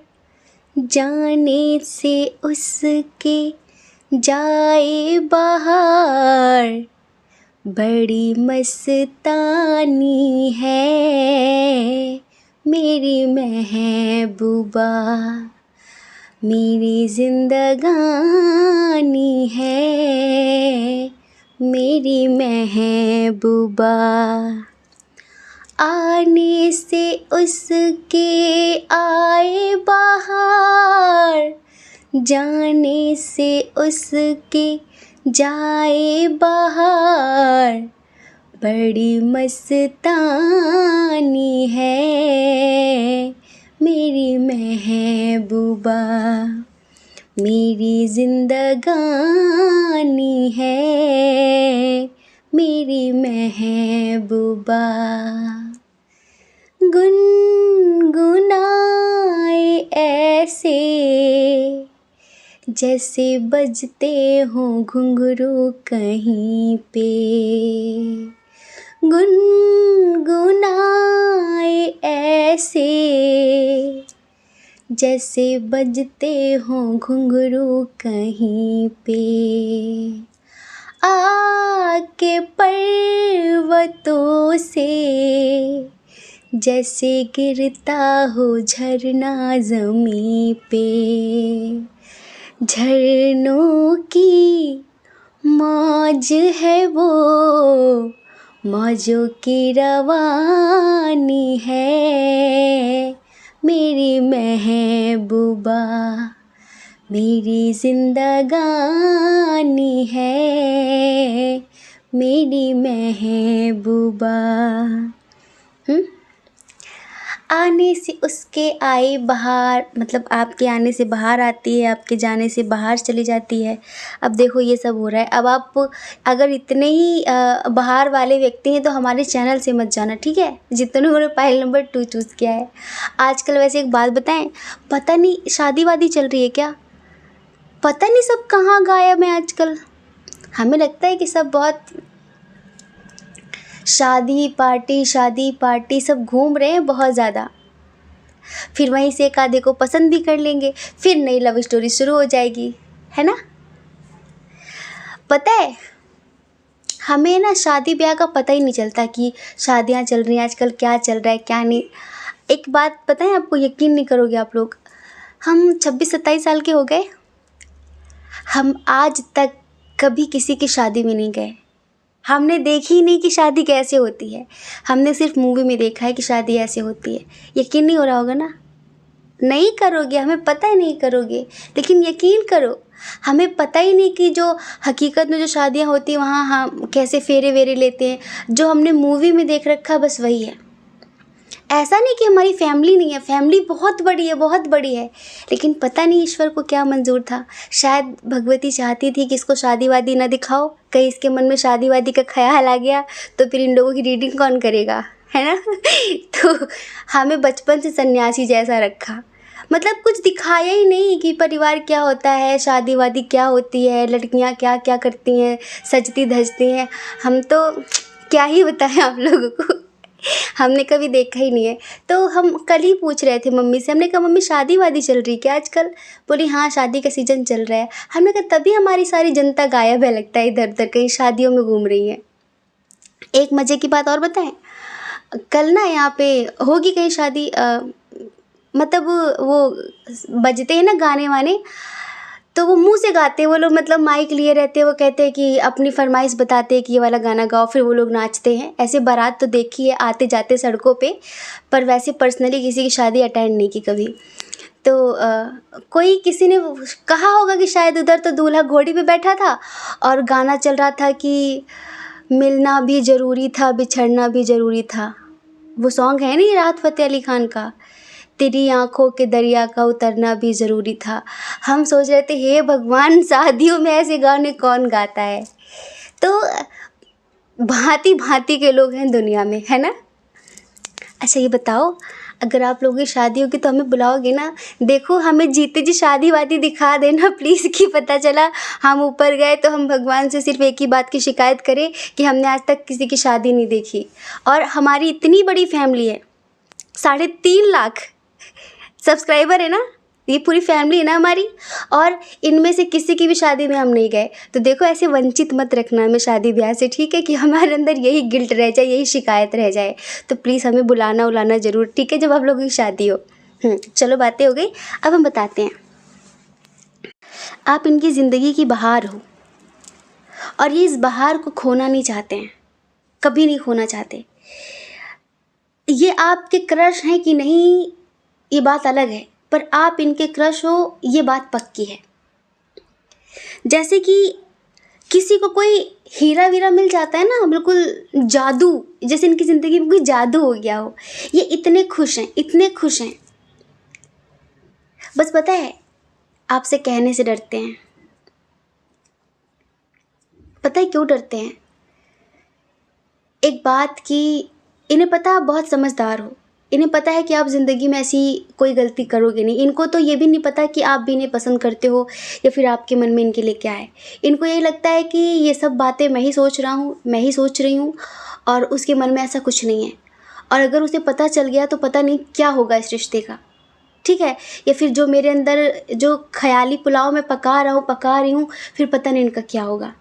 Speaker 1: जाने से उसके जाए बाहर, बड़ी मस्तानी है मेरी महबूबा, मेरी जिंदगानी है मेरी महबूबा। आने से उसके आए बाहर, जाने से उसके जाए बाहर, बड़ी मस्तानी है मेरी महबूबा, मेरी जिंदगानी है मेरी महबूबा। गुनगुनाए ऐसे जैसे बजते हों घुंघरू कहीं पे, गुनगुनाए ऐसे जैसे बजते हों घुंघरू कहीं पे, आके पर्वतों से जैसे गिरता हो झरना ज़मीं पे, झरनों की मौज है वो, मौजों की रवानी है, मेरी महबूबा मेरी जिंदगानी है, मेरी महबूबा। आने से उसके आए बाहर, मतलब आपके आने से बाहर आती है, आपके जाने से बाहर चली जाती है। अब देखो ये सब हो रहा है। अब आप अगर इतने ही बाहर वाले व्यक्ति हैं तो हमारे चैनल से मत जाना, ठीक है, जितने उन्होंने पाइल नंबर 2 चूज़ किया है। आजकल वैसे एक बात बताएं, पता नहीं शादी वादी चल रही है क्या, पता नहीं सब कहाँ गायब हैं आजकल। हमें लगता है कि सब बहुत शादी पार्टी सब घूम रहे हैं बहुत ज़्यादा, फिर वहीं से एक आधे को पसंद भी कर लेंगे, फिर नई लव स्टोरी शुरू हो जाएगी, है ना। पता है हमें ना शादी ब्याह का पता ही नहीं चलता कि शादियां चल रही हैं आजकल, क्या चल रहा है क्या नहीं। एक बात पता है आपको, यकीन नहीं करोगे आप लोग, हम 26-27 साल के हो गए, हम आज तक कभी किसी की शादी में नहीं गए। हमने देखी ही नहीं कि शादी कैसे होती है, हमने सिर्फ मूवी में देखा है कि शादी ऐसे होती है। यकीन नहीं हो रहा होगा ना, नहीं करोगे, हमें पता है नहीं करोगे, लेकिन यकीन करो हमें पता ही नहीं कि जो हकीकत में जो शादियाँ होती हैं वहाँ हम कैसे फेरे वेरे लेते हैं। जो हमने मूवी में देख रखा बस वही है। ऐसा नहीं कि हमारी फैमिली नहीं है, फैमिली बहुत बड़ी है, बहुत बड़ी है, लेकिन पता नहीं ईश्वर को क्या मंजूर था। शायद भगवती चाहती थी कि इसको शादी वादी ना दिखाओ, कहीं इसके मन में शादी वादी का ख्याल आ गया तो फिर इन लोगों की रीडिंग कौन करेगा, है ना। तो हमें बचपन से सन्यासी जैसा रखा, मतलब कुछ दिखाया ही नहीं कि परिवार क्या होता है, शादी वादी क्या होती है, लड़कियां क्या क्या करती हैं, सजती धजती हैं। हम तो क्या ही बताएं आप लोगों को, हमने कभी देखा ही नहीं है। तो हम कल ही पूछ रहे थे मम्मी से, हमने कहा मम्मी शादी वादी चल रही क्या आजकल, बोली हाँ शादी का सीज़न चल रहा है। हमने कहा तभी हमारी सारी जनता गायब है, लगता है इधर उधर कहीं शादियों में घूम रही है। एक मज़े की बात और बताएं, कल ना यहाँ पे होगी कहीं शादी, मतलब वो बजते हैं ना गाने वाने, तो वो मुंह से गाते हैं वो लोग, मतलब माइक लिए रहते हैं, वो कहते हैं कि अपनी फरमाइश बताते हैं कि ये वाला गाना गाओ, फिर वो लोग नाचते हैं। ऐसे बारात तो देखी है आते जाते सड़कों पे, पर वैसे पर्सनली किसी की शादी अटेंड नहीं की कभी। तो कोई किसी ने कहा होगा कि शायद उधर तो दूल्हा घोड़ी पे बैठा था और गाना चल रहा था कि मिलना भी ज़रूरी था बिछड़ना भी ज़रूरी था। वो सॉन्ग है नहीं राहत फ़तेह अली खान का, तेरी आँखों के दरिया का उतरना भी ज़रूरी था। हम सोच रहे थे हे भगवान शादियों में ऐसे गाने कौन गाता है। तो भांति भांति के लोग हैं दुनिया में, है ना। अच्छा ये बताओ, अगर आप लोगों की शादी होगी तो हमें बुलाओगे ना। देखो हमें जीते जी शादी वादी दिखा देना प्लीज़, कि पता चला हम ऊपर गए तो हम भगवान से सिर्फ एक ही बात की शिकायत करें कि हमने आज तक किसी की शादी नहीं देखी। और हमारी इतनी बड़ी फैमिली है, 3.5 लाख सब्सक्राइबर है ना, ये पूरी फैमिली है ना हमारी, और इनमें से किसी की भी शादी में हम नहीं गए। तो देखो ऐसे वंचित मत रखना हमें शादी ब्याह से, ठीक है, कि हमारे अंदर यही गिल्ट रह जाए, यही शिकायत रह जाए। तो प्लीज़ हमें बुलाना उलाना ज़रूर, ठीक है, जब आप लोगों की शादी हो। चलो बातें हो गई, अब हम बताते हैं। आप इनकी ज़िंदगी की बहार हो और ये इस बहार को खोना नहीं चाहते हैं, कभी नहीं खोना चाहते। ये आपके क्रश हैं कि नहीं ये बात अलग है, पर आप इनके क्रश हो ये बात पक्की है। जैसे कि किसी को कोई हीरा वीरा मिल जाता है ना, बिल्कुल जादू, जैसे इनकी ज़िंदगी में कोई जादू हो गया हो। ये इतने खुश हैं, इतने खुश हैं, बस पता है आपसे कहने से डरते हैं। पता है क्यों डरते हैं? एक बात कि इन्हें पता आप बहुत समझदार हो, इन्हें पता है कि आप ज़िंदगी में ऐसी कोई गलती करोगे नहीं। इनको तो ये भी नहीं पता कि आप भी इन्हें पसंद करते हो या फिर आपके मन में इनके लिए क्या है। इनको यही लगता है कि ये सब बातें मैं ही सोच रहा हूँ, मैं ही सोच रही हूँ, और उसके मन में ऐसा कुछ नहीं है। और अगर उसे पता चल गया तो पता नहीं क्या होगा इस रिश्ते का, ठीक है, या फिर जो मेरे अंदर जो ख्याली पुलाव मैं पका रही हूँ फिर पता नहीं इनका क्या होगा।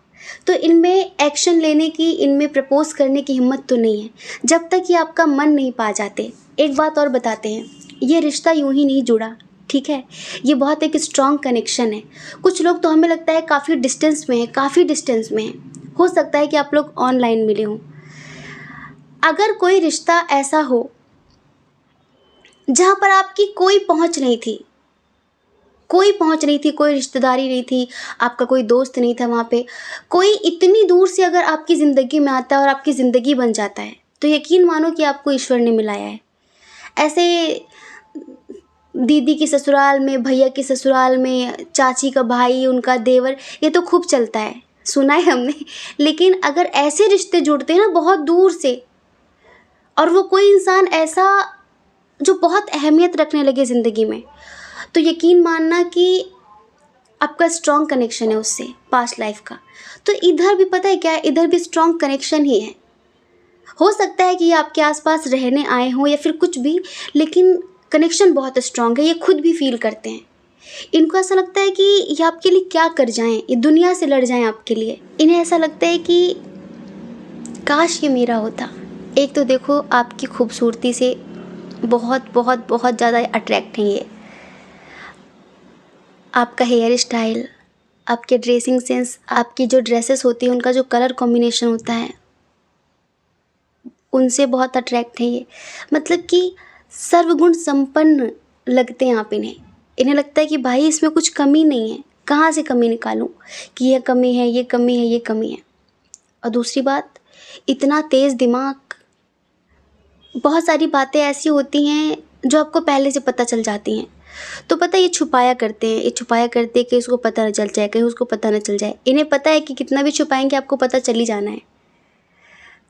Speaker 1: तो इनमें एक्शन लेने की, इनमें प्रपोज़ करने की हिम्मत तो नहीं है जब तक ये आपका मन नहीं पा जाते। एक बात और बताते हैं, ये रिश्ता यूं ही नहीं जुड़ा, ठीक है, ये बहुत एक स्ट्रॉन्ग कनेक्शन है। कुछ लोग तो हमें लगता है काफ़ी डिस्टेंस में है, काफ़ी डिस्टेंस में है। हो सकता है कि आप लोग ऑनलाइन मिले हों। अगर कोई रिश्ता ऐसा हो जहाँ पर आपकी कोई पहुँच नहीं थी, कोई पहुँच नहीं थी, कोई रिश्तेदारी नहीं थी, आपका कोई दोस्त नहीं था वहाँ पे, कोई इतनी दूर से अगर आपकी ज़िंदगी में आता है और आपकी ज़िंदगी बन जाता है, तो यकीन मानो कि आपको ईश्वर ने मिलाया है। ऐसे दीदी की ससुराल में, भैया की ससुराल में, चाची का भाई, उनका देवर, ये तो खूब चलता है, सुना है हमने। लेकिन अगर ऐसे रिश्ते जुड़ते हैं ना बहुत दूर से, और वो कोई इंसान ऐसा जो बहुत अहमियत रखने लगे ज़िंदगी में, तो यकीन मानना कि आपका स्ट्रॉन्ग कनेक्शन है उससे, पास्ट लाइफ का। तो इधर भी पता है क्या है, इधर भी स्ट्रॉन्ग कनेक्शन ही है। हो सकता है कि ये आपके आसपास रहने आए हों या फिर कुछ भी, लेकिन कनेक्शन बहुत स्ट्रॉन्ग है, ये खुद भी फील करते हैं। इनको ऐसा लगता है कि ये आपके लिए क्या कर जाएं, ये दुनिया से लड़ जाएं आपके लिए। इन्हें ऐसा लगता है कि काश ये मेरा होता। एक तो देखो आपकी खूबसूरती से बहुत बहुत बहुत ज़्यादा अट्रैक्ट हैं ये, आपका हेयर स्टाइल, आपके ड्रेसिंग सेंस, आपकी जो ड्रेसेस होती हैं उनका जो कलर कॉम्बिनेशन होता है, उनसे बहुत अट्रैक्ट हैं ये। मतलब कि सर्वगुण संपन्न लगते हैं आप इन्हें। इन्हें लगता है कि भाई इसमें कुछ कमी नहीं है, कहाँ से कमी निकालूं कि ये कमी है, ये कमी है, ये कमी है। और दूसरी बात, इतना तेज़ दिमाग, बहुत सारी बातें ऐसी होती हैं जो आपको पहले से पता चल जाती हैं। तो पता है ये छुपाया करते हैं, ये छुपाया करते हैं कि उसको पता न चल जाए, कहीं उसको पता न चल जाए। इन्हें पता है कि कितना भी छुपाएंगे आपको पता चल ही जाना है।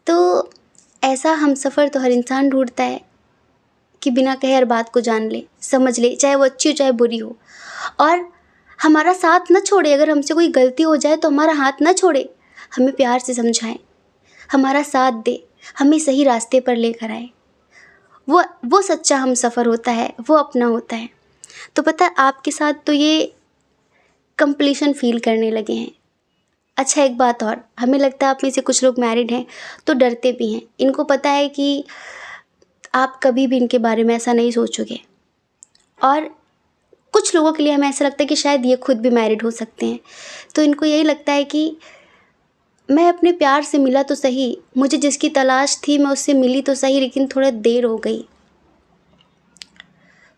Speaker 1: तो ऐसा हमसफ़र तो हर इंसान ढूंढता है कि बिना कहे हर बात को जान ले, समझ ले, चाहे वो अच्छी हो चाहे बुरी हो, और हमारा साथ न छोड़े। अगर हमसे कोई गलती हो जाए तो हमारा हाथ न छोड़े, हमें प्यार से समझाए, हमारा साथ दे, हमें सही रास्ते पर लेकर आए। वो सच्चा हमसफ़र होता है, वो अपना होता है। तो पता है आपके साथ तो ये कंप्लीशन फील करने लगे हैं। अच्छा एक बात और, हमें लगता है आप में से कुछ लोग मैरिड हैं तो डरते भी हैं। इनको पता है कि आप कभी भी इनके बारे में ऐसा नहीं सोचोगे। और कुछ लोगों के लिए हमें ऐसा लगता है कि शायद ये खुद भी मैरिड हो सकते हैं। तो इनको यही लगता है कि मैं अपने प्यार से मिला तो सही, मुझे जिसकी तलाश थी मैं उससे मिली तो सही, लेकिन थोड़ा देर हो गई,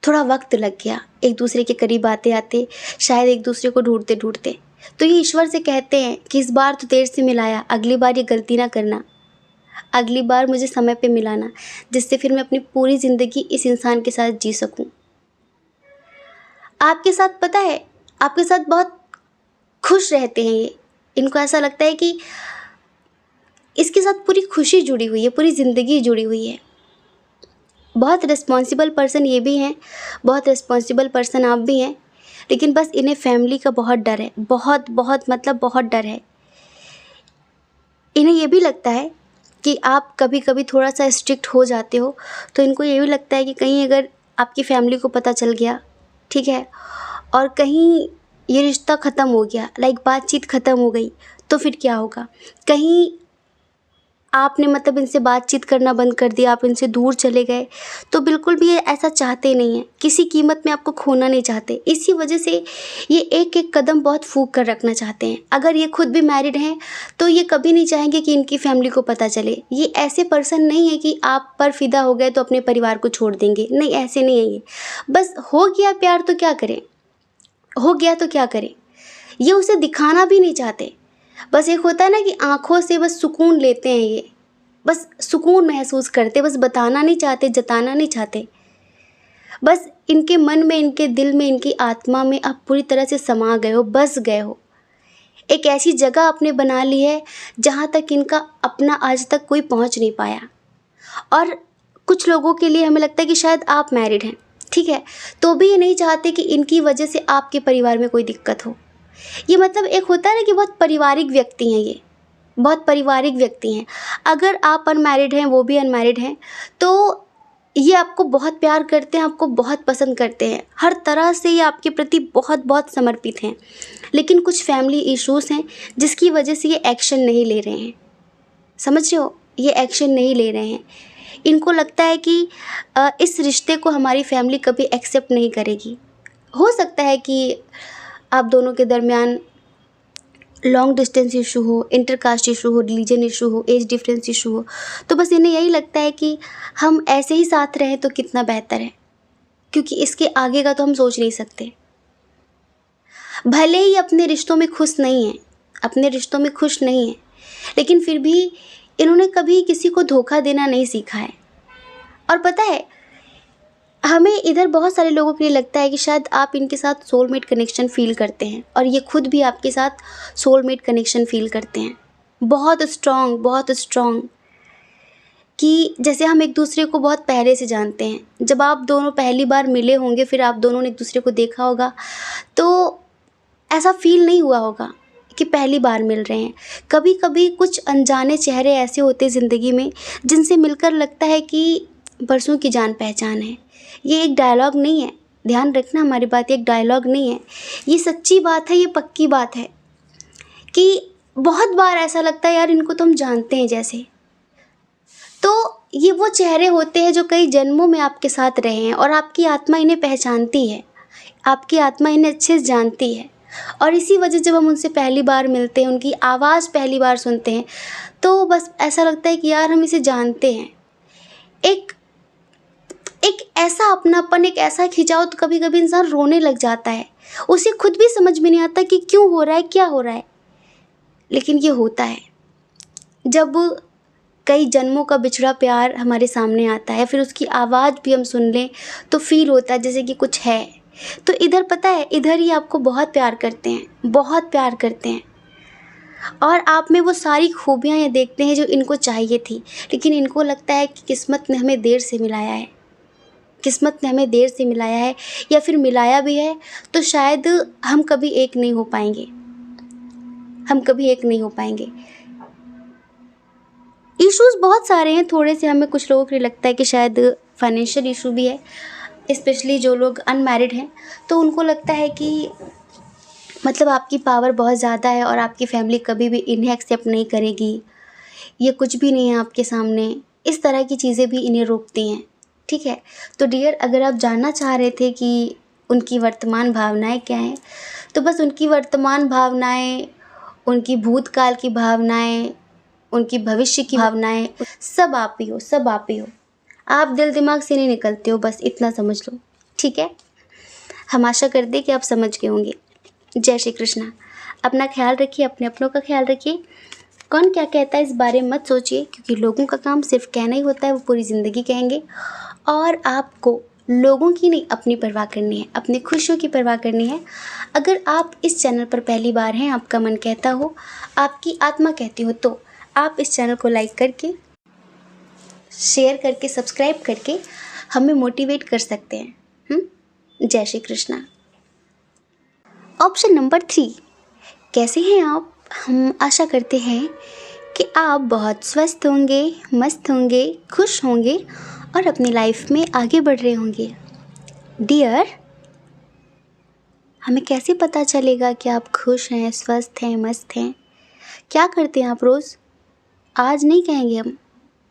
Speaker 1: थोड़ा वक्त लग गया एक दूसरे के करीब आते आते, शायद एक दूसरे को ढूंढते ढूंढते। तो ये ईश्वर से कहते हैं कि इस बार तो देर से मिलाया, अगली बार ये गलती ना करना, अगली बार मुझे समय पे मिलाना, जिससे फिर मैं अपनी पूरी ज़िंदगी इस इंसान के साथ जी सकूं। आपके साथ पता है, आपके साथ बहुत खुश रहते हैं ये। इनको ऐसा लगता है कि इसके साथ पूरी खुशी जुड़ी हुई है, पूरी ज़िंदगी जुड़ी हुई है। बहुत रिस्पॉन्सिबल पर्सन ये भी हैं, बहुत रिस्पॉन्सिबल पर्सन आप भी हैं, लेकिन बस इन्हें फैमिली का बहुत डर है, बहुत बहुत मतलब बहुत डर है। इन्हें ये भी लगता है कि आप कभी कभी थोड़ा सा स्ट्रिक्ट हो जाते हो, तो इनको ये भी लगता है कि कहीं अगर आपकी फैमिली को पता चल गया, ठीक है, और कहीं ये रिश्ता ख़त्म हो गया, लाइक बातचीत ख़त्म हो गई, तो फिर क्या होगा। कहीं आपने मतलब इनसे बातचीत करना बंद कर दिया, आप इनसे दूर चले गए, तो बिल्कुल भी ये ऐसा चाहते नहीं हैं, किसी कीमत में आपको खोना नहीं चाहते। इसी वजह से ये एक एक कदम बहुत फूंक कर रखना चाहते हैं। अगर ये खुद भी मैरिड हैं तो ये कभी नहीं चाहेंगे कि इनकी फैमिली को पता चले। ये ऐसे पर्सन नहीं है कि आप पर फिदा हो गए तो अपने परिवार को छोड़ देंगे, नहीं, ऐसे नहीं है ये। बस हो गया प्यार तो क्या करें, हो गया तो क्या करें, ये उसे दिखाना भी नहीं चाहते। बस एक होता है ना कि आँखों से बस सुकून लेते हैं ये, बस सुकून महसूस करते, बस बताना नहीं चाहते, जताना नहीं चाहते। बस इनके मन में, इनके दिल में, इनकी आत्मा में आप पूरी तरह से समा गए हो, बस गए हो। एक ऐसी जगह आपने बना ली है जहाँ तक इनका अपना आज तक कोई पहुँच नहीं पाया। और कुछ लोगों के लिए हमें लगता है कि शायद आप मैरिड हैं, ठीक है, तो भी ये नहीं चाहते कि इनकी वजह से आपके परिवार में कोई दिक्कत हो। ये मतलब एक होता है ना कि बहुत पारिवारिक व्यक्ति हैं ये, बहुत पारिवारिक व्यक्ति हैं। अगर आप अनमैरिड हैं, वो भी अनमैरिड हैं, तो ये आपको बहुत प्यार करते हैं, आपको बहुत पसंद करते हैं, हर तरह से ये आपके प्रति बहुत बहुत समर्पित हैं। लेकिन कुछ फैमिली इश्यूज़ हैं जिसकी वजह से ये एक्शन नहीं ले रहे हैं। समझ रहे हो? ये एक्शन नहीं ले रहे हैं। इनको लगता है कि इस रिश्ते को हमारी फैमिली कभी एक्सेप्ट नहीं करेगी। हो सकता है कि आप दोनों के दरमियान लॉन्ग डिस्टेंस इशू हो, इंटरकास्ट इशू हो, रिलीजन इशू हो, एज डिफरेंस इशू हो, तो बस इन्हें यही लगता है कि हम ऐसे ही साथ रहें तो कितना बेहतर है, क्योंकि इसके आगे का तो हम सोच नहीं सकते। भले ही अपने रिश्तों में खुश नहीं हैं, अपने रिश्तों में खुश नहीं हैं, लेकिन फिर भी इन्होंने कभी किसी को धोखा देना नहीं सीखा है। और पता है, हमें इधर बहुत सारे लोगों के लिए लगता है कि शायद आप इनके साथ सोलमेट कनेक्शन फ़ील करते हैं, और ये खुद भी आपके साथ सोलमेट कनेक्शन फ़ील करते हैं। बहुत स्ट्रॉन्ग कि जैसे हम एक दूसरे को बहुत पहले से जानते हैं। जब आप दोनों पहली बार मिले होंगे, फिर आप दोनों ने एक दूसरे को देखा होगा, तो ऐसा फ़ील नहीं हुआ होगा कि पहली बार मिल रहे हैं। कभी कभी कुछ अनजाने चेहरे ऐसे होते हैं ज़िंदगी में जिनसे मिलकर लगता है कि बरसों की जान पहचान है। ये एक डायलॉग नहीं है, ध्यान रखना हमारी बात, ये एक डायलॉग नहीं है, ये सच्ची बात है, ये पक्की बात है कि बहुत बार ऐसा लगता है यार इनको तो हम जानते हैं जैसे। तो ये वो चेहरे होते हैं जो कई जन्मों में आपके साथ रहे हैं, और आपकी आत्मा इन्हें पहचानती है, आपकी आत्मा इन्हें अच्छे से जानती है। और इसी वजह जब हम उनसे पहली बार मिलते हैं, उनकी आवाज़ पहली बार सुनते हैं, तो बस ऐसा लगता है कि यार हम इसे जानते हैं। एक एक ऐसा अपनापन, एक ऐसा खिंचाव, तो कभी कभी इंसान रोने लग जाता है। उसे खुद भी समझ में नहीं आता कि क्यों हो रहा है, क्या हो रहा है, लेकिन ये होता है जब कई जन्मों का बिछड़ा प्यार हमारे सामने आता है, फिर उसकी आवाज़ भी हम सुन लें तो फील होता है जैसे कि कुछ है। तो इधर पता है, इधर ही आपको बहुत प्यार करते हैं, बहुत प्यार करते हैं, और आप में वो सारी खूबियाँ ये देखते हैं जो इनको चाहिए थी। लेकिन इनको लगता है कि किस्मत ने हमें देर से मिलाया है, किस्मत ने हमें देर से मिलाया है, या फिर मिलाया भी है तो शायद हम कभी एक नहीं हो पाएंगे, हम कभी एक नहीं हो पाएंगे। इश्यूज़ बहुत सारे हैं, थोड़े से हमें कुछ लोगों के लिए लगता है कि शायद फाइनेंशियल इशू भी है, स्पेशली जो लोग अनमैरिड हैं, तो उनको लगता है कि मतलब आपकी पावर बहुत ज़्यादा है और आपकी फैमिली कभी भी इन्हें एक्सेप्ट नहीं करेगी, ये कुछ भी नहीं है आपके सामने, इस तरह की चीज़ें भी इन्हें रोकती हैं। ठीक है, तो डियर, अगर आप जानना चाह रहे थे कि उनकी वर्तमान भावनाएं क्या हैं, तो बस उनकी वर्तमान भावनाएं, उनकी भूतकाल की भावनाएं, उनकी भविष्य की भावनाएं, सब आप ही हो, सब आप ही हो। आप दिल दिमाग से नहीं निकलते हो, बस इतना समझ लो। ठीक है, हम आशा करते हैं कि आप समझ गए होंगे। जय श्री कृष्णा। अपना ख्याल रखिए, अपने अपनों का ख्याल रखिए। कौन क्या कहता है इस बारे में मत सोचिए, क्योंकि लोगों का काम सिर्फ कहना ही होता है, वो पूरी ज़िंदगी कहेंगे। और आपको लोगों की नहीं, अपनी परवाह करनी है, अपनी खुशियों की परवाह करनी है। अगर आप इस चैनल पर पहली बार हैं, आपका मन कहता हो, आपकी आत्मा कहती हो, तो आप इस चैनल को लाइक करके, शेयर करके, सब्सक्राइब करके हमें मोटिवेट कर सकते हैं। जय श्री कृष्णा। ऑप्शन नंबर 3, कैसे हैं आप? हम आशा करते हैं कि आप बहुत स्वस्थ होंगे, मस्त होंगे, खुश होंगे और अपनी लाइफ में आगे बढ़ रहे होंगे। डियर, हमें कैसे पता चलेगा कि आप खुश हैं, स्वस्थ हैं, मस्त हैं? क्या करते हैं आप रोज़? आज नहीं कहेंगे हम,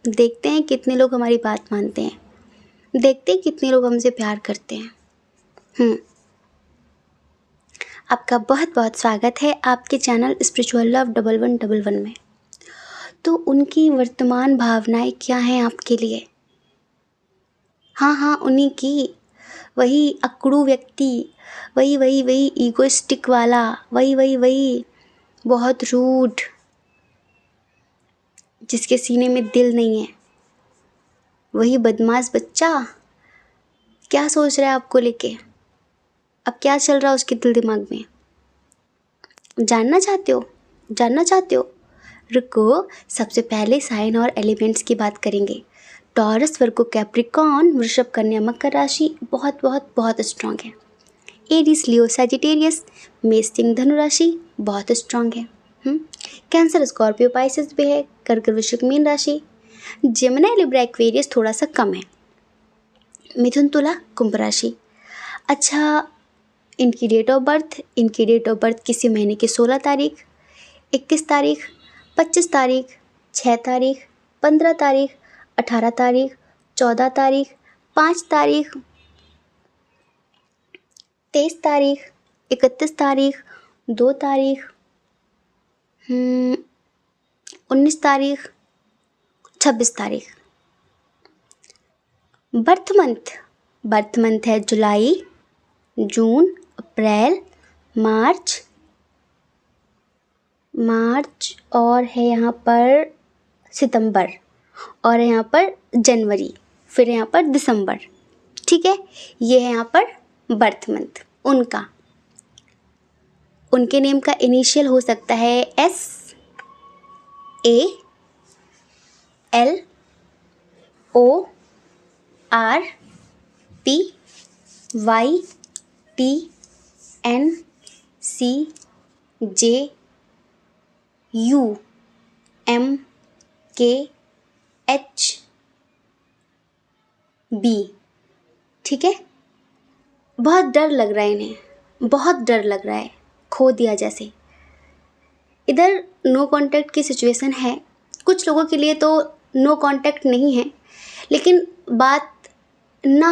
Speaker 1: देखते हैं कितने लोग हमारी बात मानते हैं, देखते हैं कितने लोग हमसे प्यार करते हैं। आपका बहुत बहुत स्वागत है आपके चैनल स्पिरिचुअल लव 1111 में। तो उनकी वर्तमान भावनाएं क्या हैं आपके लिए? हाँ, उन्हीं की, वही अकड़ू व्यक्ति, वही ईगोइस्टिक वाला, वही बहुत रूड, जिसके सीने में दिल नहीं है, वही बदमाश बच्चा। क्या सोच रहा है आपको लेके? अब क्या चल रहा है उसके दिल दिमाग में? जानना चाहते हो? रुको, सबसे पहले साइन और एलिमेंट्स की बात करेंगे। टॉरस, वर्गो, कैप्रिकॉर्न, वृषभ, कन्या, मकर राशि बहुत बहुत बहुत स्ट्रांग है। एरीज, लियो, सैजिटेरियस, मेष, सिंह, धनु राशि बहुत स्ट्रांग है। कैंसर, स्कॉर्पियो, पाइसेस भी है। कर्क, वृश्चिक, मीन राशि। जेमिनी, लिब्रा, एक्वेरियस थोड़ा सा कम है। मिथुन, तुला, कुंभ राशि। अच्छा, इनकी डेट ऑफ बर्थ किसी महीने की 16 तारीख, 21 तारीख, 25 तारीख, 6 तारीख, 15 तारीख, 18 तारीख, 14 तारीख, 5 तारीख, 23 तारीख, 31 तारीख, 2 तारीख, 19 तारीख, 26 तारीख। बर्थ मंथ है जुलाई, जून, अप्रैल, मार्च और है यहाँ पर सितंबर, और है यहाँ पर जनवरी, फिर यहाँ पर दिसंबर। ठीक है, ये है यहाँ पर बर्थ मंथ उनका। उनके नेम का इनिशियल हो सकता है S, A, L, O, R, P, Y, T, N, C, J, U, M, K, H, B। ठीक है, बहुत डर लग रहा है इन्हें, बहुत डर लग रहा है, खो दिया जैसे। इधर नो कांटेक्ट की सिचुएशन है, कुछ लोगों के लिए तो नो कांटेक्ट नहीं है, लेकिन बात ना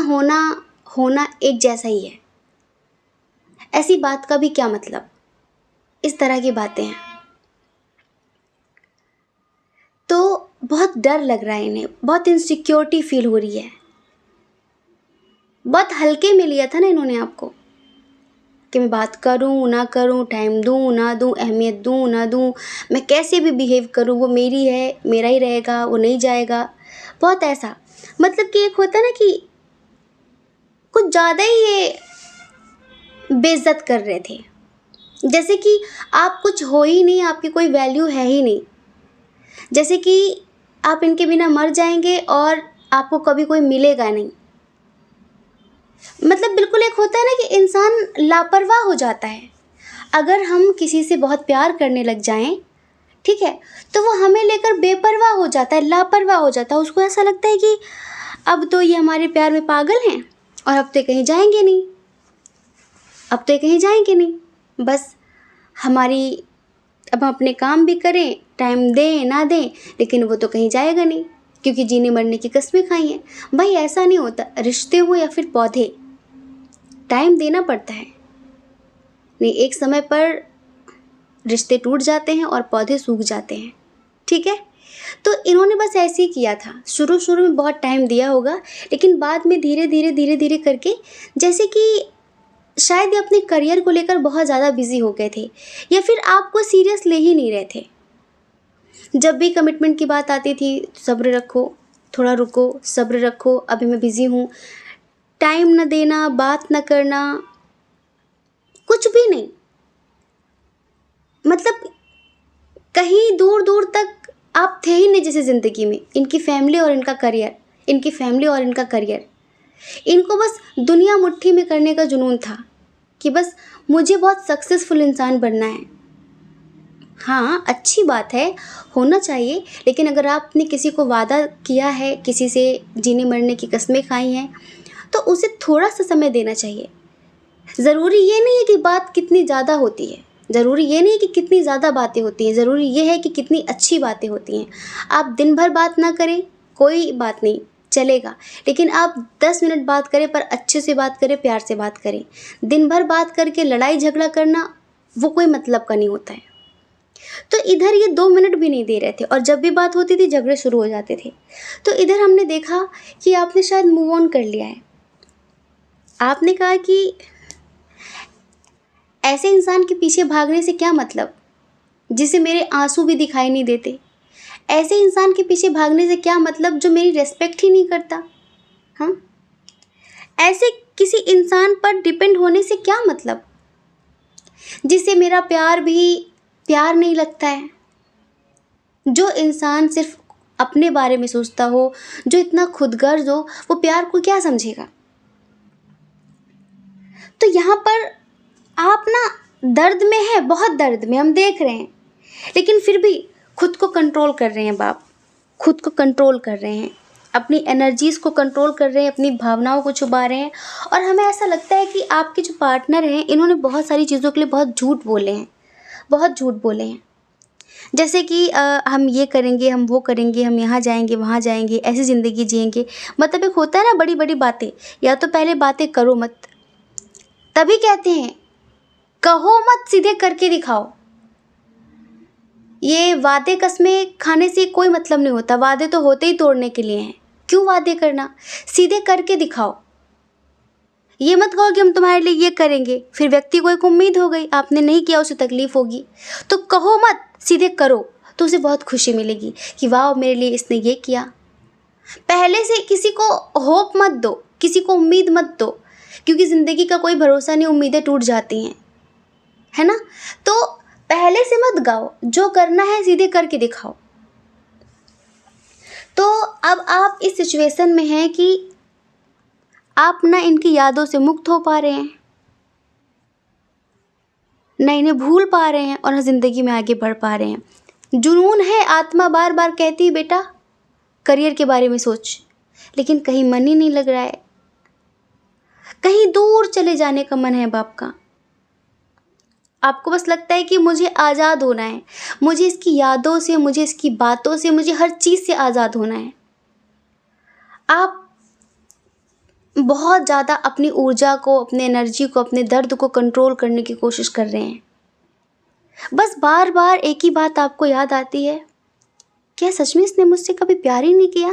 Speaker 1: होना एक जैसा ही है। ऐसी बात का भी क्या मतलब, इस तरह की बातें हैं। तो बहुत डर लग रहा है इन्हें, बहुत इनसिक्योरिटी फील हो रही है। बहुत हल्के में लिया था ना इन्होंने आपको, कि मैं बात करूं ना करूं, टाइम दूं ना दूं, अहमियत दूं ना दूं, मैं कैसे भी बिहेव करूं, वो मेरी है, मेरा ही रहेगा, वो नहीं जाएगा। बहुत ऐसा, मतलब कि एक होता ना कि कुछ ज़्यादा ही ये बेइज्जत कर रहे थे, जैसे कि आप कुछ हो ही नहीं, आपकी कोई वैल्यू है ही नहीं, जैसे कि आप इनके बिना मर जाएंगे और आपको कभी कोई मिलेगा नहीं। मतलब बिल्कुल एक होता है ना कि इंसान लापरवाह हो जाता है। अगर हम किसी से बहुत प्यार करने लग जाएं, ठीक है, तो वो हमें लेकर बेपरवाह हो जाता है, लापरवाह हो जाता है। उसको ऐसा लगता है कि अब तो ये हमारे प्यार में पागल हैं और अब तो कहीं जाएंगे नहीं, अब तो कहीं जाएंगे नहीं। बस हमारी, अब हम अपने काम भी करें, टाइम दें ना दें, लेकिन वो तो कहीं जाएगा नहीं, क्योंकि जीने मरने की कस्में खाई हैं। भाई ऐसा नहीं होता, रिश्ते हो या फिर पौधे, टाइम देना पड़ता है। नहीं, एक समय पर रिश्ते टूट जाते हैं और पौधे सूख जाते हैं। ठीक है, तो इन्होंने बस ऐसे ही किया था। शुरू में बहुत टाइम दिया होगा, लेकिन बाद में धीरे धीरे करके, जैसे कि शायद ये अपने करियर को लेकर बहुत ज़्यादा बिजी हो गए थे, या फिर आपको सीरियस ले ही नहीं रहे थे। जब भी कमिटमेंट की बात आती थी, सब्र रखो, थोड़ा रुको, सब्र रखो, अभी मैं बिज़ी हूँ, टाइम न देना, बात न करना, कुछ भी नहीं। मतलब कहीं दूर दूर तक आप थे ही नहीं जैसे ज़िंदगी में। इनकी फैमिली और इनका करियर, इनको बस दुनिया मुट्ठी में करने का जुनून था कि बस मुझे बहुत सक्सेसफुल इंसान बनना है। हाँ, अच्छी बात है, होना चाहिए, लेकिन अगर आपने किसी को वादा किया है, किसी से जीने मरने की कस्में खाई हैं, तो उसे थोड़ा सा समय देना चाहिए। ज़रूरी ये नहीं है कि बात कितनी ज़्यादा होती है, ज़रूरी ये नहीं है कि कितनी ज़्यादा बातें होती हैं, ज़रूरी ये है कि कितनी अच्छी बातें होती हैं। आप दिन भर बात ना करें, कोई बात नहीं, चलेगा, लेकिन आप 10 मिनट बात करें, पर अच्छे से बात करें, प्यार से बात करें। दिन भर बात करके लड़ाई झगड़ा करना, वो कोई मतलब का नहीं होता है। तो इधर ये 2 मिनट भी नहीं दे रहे थे, और जब भी बात होती थी झगड़े शुरू हो जाते थे। तो इधर हमने देखा कि आपने शायद मूव ऑन कर लिया है। आपने कहा कि ऐसे इंसान के पीछे भागने से क्या मतलब, जिसे मेरे आंसू भी दिखाई नहीं देते। ऐसे इंसान के पीछे भागने से क्या मतलब जो मेरी रेस्पेक्ट ही नहीं करता। हाँ, ऐसे किसी इंसान पर डिपेंड होने से क्या मतलब, जिसे मेरा प्यार भी प्यार नहीं लगता है। जो इंसान सिर्फ अपने बारे में सोचता हो, जो इतना खुदगर्ज हो, वो प्यार को क्या समझेगा। तो यहाँ पर आप ना दर्द में है, बहुत दर्द में, हम देख रहे हैं, लेकिन फिर भी खुद को कंट्रोल कर रहे हैं। बाप खुद को कंट्रोल कर रहे हैं, अपनी एनर्जीज़ को कंट्रोल कर रहे हैं, अपनी भावनाओं को छुपा रहे हैं। और हमें ऐसा लगता है कि आपके जो पार्टनर हैं इन्होंने बहुत सारी चीज़ों के लिए बहुत झूठ बोले हैं, बहुत झूठ बोले हैं। जैसे कि हम ये करेंगे, हम वो करेंगे, हम यहाँ जाएंगे, वहाँ जाएंगे, ऐसी ज़िंदगी जिएंगे। मतलब एक होता है ना बड़ी बड़ी बातें, या तो पहले बातें करो मत, तभी कहते हैं कहो मत, सीधे करके दिखाओ। ये वादे कस्में खाने से कोई मतलब नहीं होता, वादे तो होते ही तोड़ने के लिए हैं। क्यों वादे करना, सीधे करके दिखाओ। ये मत कहो कि हम तुम्हारे लिए ये करेंगे, फिर व्यक्ति को एक उम्मीद हो गई, आपने नहीं किया, उसे तकलीफ होगी। तो कहो मत, सीधे करो, तो उसे बहुत खुशी मिलेगी कि वाह मेरे लिए इसने ये किया। पहले से किसी को होप मत दो, किसी को उम्मीद मत दो, क्योंकि ज़िंदगी का कोई भरोसा नहीं, उम्मीदें टूट जाती हैं, है ना। तो पहले से मत गाओ, जो करना है सीधे करके दिखाओ। तो अब आप इस सिचुएशन में हैं कि आप ना इनकी यादों से मुक्त हो पा रहे हैं, ना इन्हें भूल पा रहे हैं, और ना ज़िंदगी में आगे बढ़ पा रहे हैं। जुनून है, आत्मा बार बार कहती है बेटा करियर के बारे में सोच, लेकिन कहीं मन ही नहीं लग रहा है, कहीं दूर चले जाने का मन है बाप का। आपको बस लगता है कि मुझे आज़ाद होना है, मुझे इसकी यादों से, मुझे इसकी बातों से, मुझे हर चीज़ से आज़ाद होना है। आप बहुत ज़्यादा अपनी ऊर्जा को, अपने एनर्जी को, अपने दर्द को कंट्रोल करने की कोशिश कर रहे हैं। बस बार बार एक ही बात आपको याद आती है, क्या सच में इसने मुझसे कभी प्यार ही नहीं किया?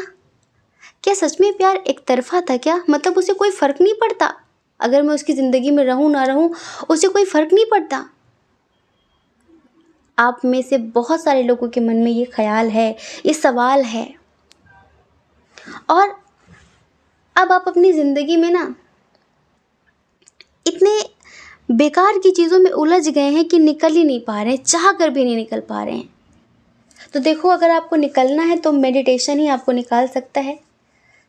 Speaker 1: क्या सच में प्यार एक तरफा था क्या? मतलब उसे कोई फ़र्क नहीं पड़ता, अगर मैं उसकी ज़िंदगी में रहूँ ना रहूँ, उसे कोई फ़र्क नहीं पड़ता। आप में से बहुत सारे लोगों के मन में ये ख्याल है, ये सवाल है। और अब आप अपनी ज़िंदगी में ना इतने बेकार की चीज़ों में उलझ गए हैं कि निकल ही नहीं पा रहे हैं, चाह कर भी नहीं निकल पा रहे हैं। तो देखो, अगर आपको निकलना है तो मेडिटेशन ही आपको निकाल सकता है।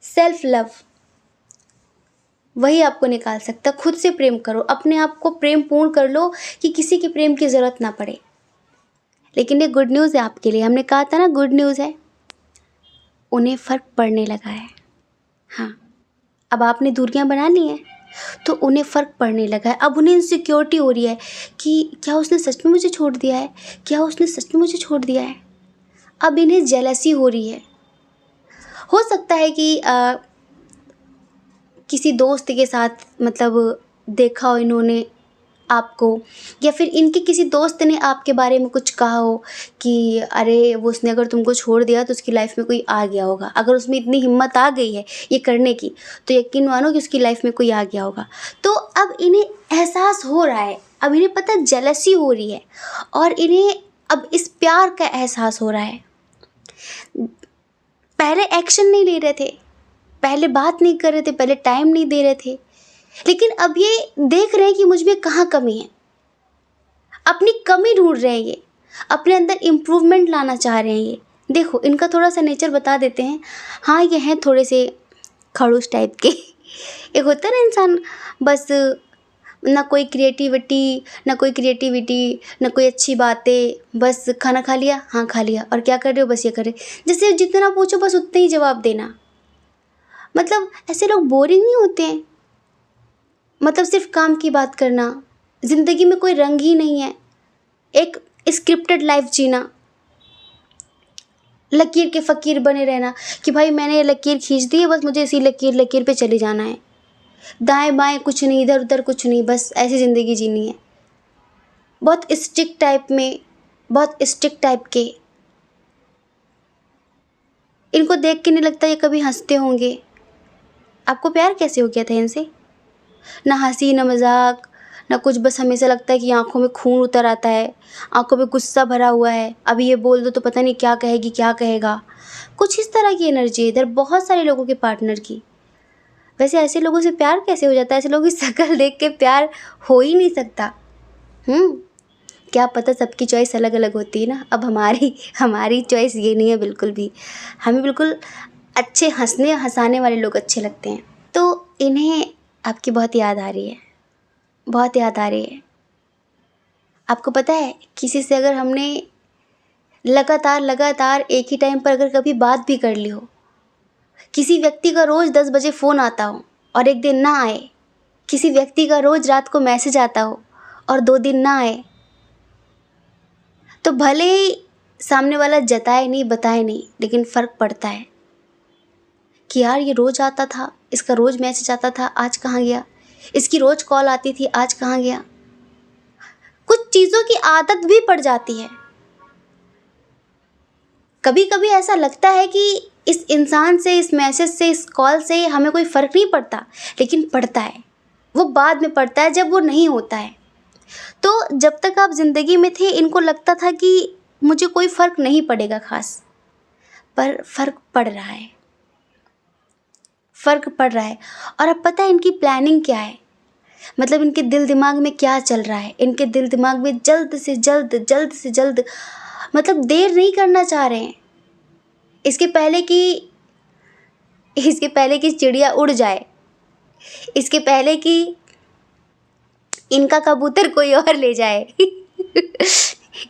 Speaker 1: सेल्फ लव वही आपको निकाल सकता है। खुद से प्रेम करो, अपने आप को प्रेम पूर्ण कर लो कि किसी के प्रेम की ज़रूरत ना पड़े। लेकिन ये गुड न्यूज़ है आपके लिए, हमने कहा था ना गुड न्यूज़ है, उन्हें फ़र्क पड़ने लगा है। हाँ, अब आपने दूरियां बना ली हैं तो उन्हें फ़र्क पड़ने लगा है। अब उन्हें इनसिक्योरिटी हो रही है कि क्या उसने सच में मुझे छोड़ दिया है, क्या उसने सच में मुझे छोड़ दिया है। अब इन्हें जेलसी हो रही है। हो सकता है कि किसी दोस्त के साथ मतलब देखा हो इन्होंने आपको, या फिर इनके किसी दोस्त ने आपके बारे में कुछ कहा हो कि अरे वो उसने अगर तुमको छोड़ दिया तो उसकी लाइफ में कोई आ गया होगा। अगर उसमें इतनी हिम्मत आ गई है ये करने की, तो यकीन मानो कि उसकी लाइफ में कोई आ गया होगा। तो अब इन्हें एहसास हो रहा है, अब इन्हें पता जेलसी हो रही है, और इन्हें अब इस प्यार का एहसास हो रहा है। पहले एक्शन नहीं ले रहे थे, पहले बात नहीं कर रहे थे, पहले टाइम नहीं दे रहे थे, लेकिन अब ये देख रहे हैं कि मुझ में कहाँ कमी है। अपनी कमी ढूंढ रहे हैं ये, अपने अंदर इम्प्रूवमेंट लाना चाह रहे हैं ये। देखो, इनका थोड़ा सा नेचर बता देते हैं। हाँ, ये हैं थोड़े से खड़ूस टाइप के। एक होता है ना इंसान, बस ना कोई क्रिएटिविटी, ना कोई अच्छी बातें, बस खाना खा लिया, हाँ खा लिया, और क्या कर रहे हो, बस ये कर रहे। जैसे जितना पूछो बस उतना ही जवाब देना। मतलब ऐसे लोग बोरिंग नहीं होते हैं? मतलब सिर्फ काम की बात करना, ज़िंदगी में कोई रंग ही नहीं है, एक स्क्रिप्टेड लाइफ जीना, लकीर के फ़कीर बने रहना कि भाई मैंने ये लकीर खींच दी है, बस मुझे इसी लकीर पे चले जाना है, दाएं बाएं कुछ नहीं, इधर उधर कुछ नहीं, बस ऐसी ज़िंदगी जीनी है। बहुत स्ट्रिक्ट टाइप में, बहुत स्ट्रिक्ट टाइप के। इनको देख के नहीं लगता ये कभी हंसते होंगे। आपको प्यार कैसे हो गया था इनसे? ना हंसी ना मजाक ना कुछ, बस हमेशा लगता है कि आंखों में खून उतर आता है, आंखों में गुस्सा भरा हुआ है, अभी ये बोल दो तो पता नहीं क्या कहेगी क्या कहेगा। कुछ इस तरह की एनर्जी है इधर बहुत सारे लोगों के पार्टनर की। वैसे ऐसे लोगों से प्यार कैसे हो जाता है? ऐसे लोगों की शक्ल देख के प्यार हो ही नहीं सकता। क्या पता, सबकी चॉइस अलग अलग होती है ना। अब हमारी चॉइस ये नहीं है बिल्कुल भी। हमें बिल्कुल अच्छे हंसने हंसाने वाले लोग अच्छे लगते हैं। तो इन्हें आपकी बहुत याद आ रही है, बहुत याद आ रही है। आपको पता है, किसी से अगर हमने लगातार एक ही टाइम पर अगर कभी बात भी कर ली हो, किसी व्यक्ति का रोज़ 10 बजे फ़ोन आता हो और एक दिन ना आए, किसी व्यक्ति का रोज़ रात को मैसेज आता हो और 2 दिन ना आए, तो भले ही सामने वाला जताए नहीं, बताए नहीं, लेकिन फ़र्क पड़ता है कि यार ये रोज़ आता था, इसका रोज़ मैसेज आता था, आज कहाँ गया, इसकी रोज़ कॉल आती थी, आज कहाँ गया। कुछ चीज़ों की आदत भी पड़ जाती है। कभी कभी ऐसा लगता है कि इस इंसान से, इस मैसेज से, इस कॉल से हमें कोई फ़र्क नहीं पड़ता, लेकिन पड़ता है। वो बाद में पड़ता है जब वो नहीं होता है। तो जब तक आप ज़िंदगी में थे, इनको लगता था कि मुझे कोई फ़र्क नहीं पड़ेगा ख़ास, पर फ़र्क पड़ रहा है, फ़र्क पड़ रहा है। और अब पता है इनकी प्लानिंग क्या है, मतलब इनके दिल दिमाग में क्या चल रहा है। इनके दिल दिमाग में जल्द से जल्द, जल्द से जल्द, मतलब देर नहीं करना चाह रहे हैं। इसके पहले कि चिड़िया उड़ जाए, इसके पहले कि इनका कबूतर कोई और ले जाए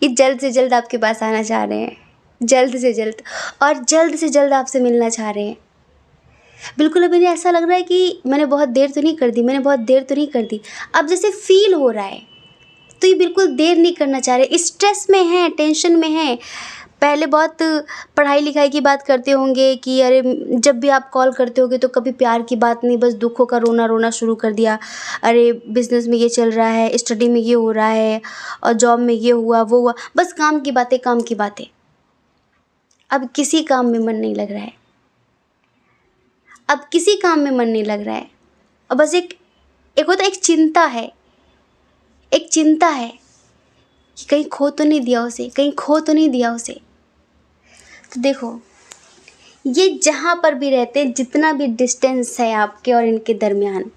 Speaker 1: ये जल्द से जल्द आपके पास आना चाह रहे हैं, जल्द से जल्द, और जल्द से जल्द आपसे मिलना चाह रहे हैं। बिल्कुल अब इन्हें ऐसा लग रहा है कि मैंने बहुत देर तो नहीं कर दी, मैंने बहुत देर तो नहीं कर दी। अब जैसे फील हो रहा है, तो ये बिल्कुल देर नहीं करना चाह रहे। स्ट्रेस में हैं, टेंशन में हैं। पहले बहुत पढ़ाई लिखाई की बात करते होंगे कि अरे जब भी आप कॉल करते होगे तो कभी प्यार की बात नहीं, बस दुखों का रोना रोना शुरू कर दिया। अरे बिज़नेस में ये चल रहा है, स्टडी में ये हो रहा है, और जॉब में ये हुआ, वो हुआ, बस काम की बातें, काम की बातें। अब किसी काम में मन नहीं लग रहा है, अब किसी काम में मन नहीं लग रहा है। अब बस एक होता, एक चिंता है, एक चिंता है कि कहीं खो तो नहीं दिया उसे, कहीं खो तो नहीं दिया उसे। तो देखो, ये जहाँ पर भी रहते हैं, जितना भी डिस्टेंस है आपके और इनके दरमियान,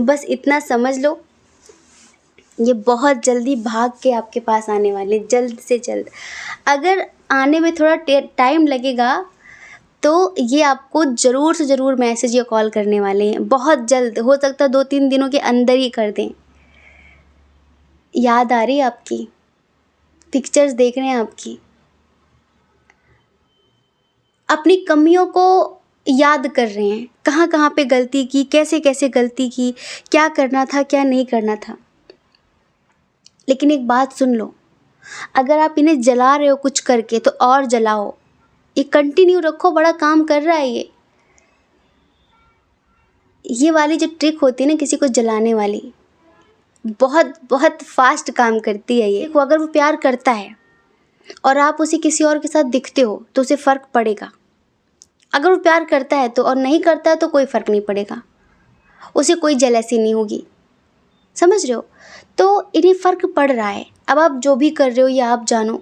Speaker 1: बस इतना समझ लो, ये बहुत जल्दी भाग के आपके पास आने वाले, जल्द से जल्द। अगर आने में थोड़ा टाइम लगेगा तो ये आपको ज़रूर से ज़रूर मैसेज या कॉल करने वाले हैं, बहुत जल्द। हो सकता है 2-3 दिनों के अंदर ही कर दें। याद आ रही है आपकी, पिक्चर्स देख रहे हैं आपकी, अपनी कमियों को याद कर रहे हैं, कहाँ कहाँ पे गलती की, कैसे कैसे गलती की, क्या करना था, क्या नहीं करना था। लेकिन एक बात सुन लो, अगर आप इन्हें जला रहे हो कुछ करके तो और जलाओ, ये कंटिन्यू रखो, बड़ा काम कर रहा है ये वाली जो ट्रिक होती है ना किसी को जलाने वाली, बहुत बहुत फास्ट काम करती है ये। देखो, अगर वो प्यार करता है और आप उसे किसी और के साथ दिखते हो तो उसे फ़र्क पड़ेगा। अगर वो प्यार करता है तो, और नहीं करता है तो कोई फ़र्क नहीं पड़ेगा, उसे कोई जेलसी नहीं होगी। समझ रहे हो? तो इन्हें फ़र्क पड़ रहा है। अब आप जो भी कर रहे हो, या आप जानो,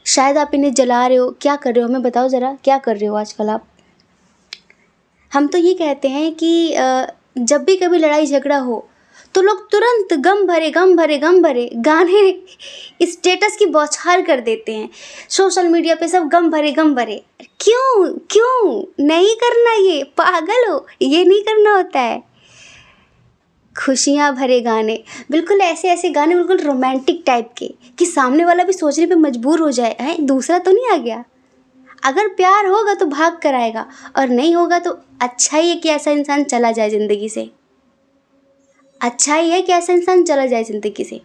Speaker 1: शायद आप इन्हें जला रहे हो। क्या कर रहे हो, हमें बताओ ज़रा, क्या कर रहे हो आजकल आप? हम तो ये कहते हैं कि जब भी कभी लड़ाई झगड़ा हो तो लोग तुरंत गम भरे गम भरे गम भरे गाने स्टेटस की बौछार कर देते हैं, सोशल मीडिया पे सब गम भरे गम भरे। क्यों क्यों नहीं करना, ये पागल हो, ये नहीं करना होता है। खुशियाँ भरे गाने, बिल्कुल ऐसे ऐसे गाने, बिल्कुल रोमांटिक टाइप के, कि सामने वाला भी सोचने पे मजबूर हो जाए, है दूसरा तो नहीं आ गया। अगर प्यार होगा तो भाग कर आएगा, और नहीं होगा तो अच्छा ही है कि ऐसा इंसान चला जाए ज़िंदगी से। अच्छा ही है कि ऐसा इंसान चला जाए ज़िंदगी से।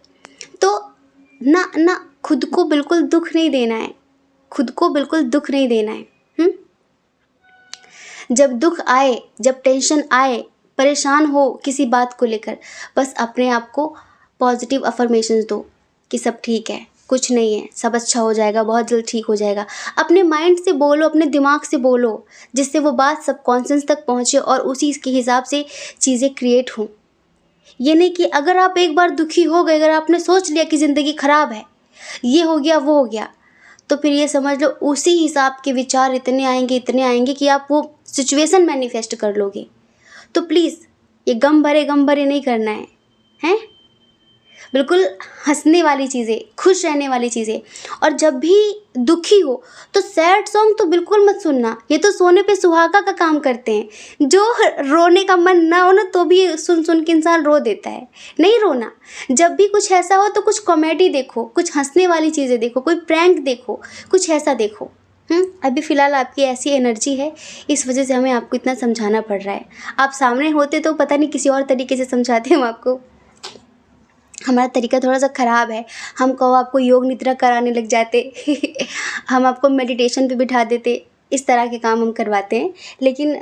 Speaker 1: तो ना खुद को बिल्कुल दुख नहीं देना है, खुद को बिल्कुल दुख नहीं देना है। जब दुख आए, जब टेंशन आए, परेशान हो किसी बात को लेकर, बस अपने आप को पॉजिटिव अफर्मेशंस दो कि सब ठीक है, कुछ नहीं है, सब अच्छा हो जाएगा, बहुत जल्द ठीक हो जाएगा। अपने माइंड से बोलो, अपने दिमाग से बोलो, जिससे वो बात सबकॉन्शियस तक पहुँचे और उसी के हिसाब से चीज़ें क्रिएट हों। ये नहीं कि अगर आप एक बार दुखी हो गए, अगर आपने सोच लिया कि ज़िंदगी ख़राब है, ये हो गया वो हो गया, तो फिर ये समझ लो उसी हिसाब के विचार इतने आएंगे कि आप वो सिचुएशन मैनिफेस्ट कर लोगे। तो प्लीज़ ये गम भरे नहीं करना है, हैं? बिल्कुल हंसने वाली चीज़ें, खुश रहने वाली चीज़ें। और जब भी दुखी हो तो सैड सॉन्ग तो बिल्कुल मत सुनना, ये तो सोने पे सुहागा का काम करते हैं। जो रोने का मन ना हो ना तो भी सुन सुन के इंसान रो देता है। नहीं रोना, जब भी कुछ ऐसा हो तो कुछ कॉमेडी देखो, कुछ हंसने वाली चीज़ें देखो, कोई प्रैंक देखो, कुछ ऐसा देखो। अभी फ़िलहाल आपकी ऐसी एनर्जी है, इस वजह से हमें आपको इतना समझाना पड़ रहा है। आप सामने होते तो पता नहीं किसी और तरीके से समझाते हम आपको। हमारा तरीका थोड़ा सा ख़राब है। हम कहो आपको योग निद्रा कराने लग जाते हम आपको मेडिटेशन पे बिठा देते, इस तरह के काम हम करवाते हैं। लेकिन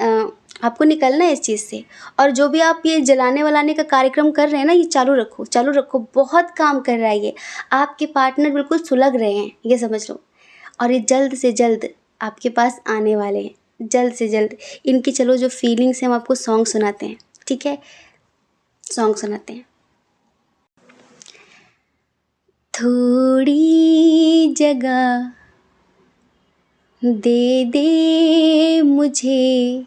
Speaker 1: आपको निकलना है इस चीज़ से। और जो भी आप ये जलाने वलाने का कार्यक्रम कर रहे हैं ना, ये चालू रखो, चालू रखो। बहुत काम कर रहा है ये। आपके पार्टनर बिल्कुल सुलग रहे हैं, ये समझ लो। और ये जल्द से जल्द आपके पास आने वाले हैं, जल्द से जल्द। इनकी चलो जो फीलिंग्स हैं हम आपको सॉन्ग सुनाते हैं, ठीक है? सॉन्ग सुनाते हैं। थोड़ी जगह दे दे मुझे,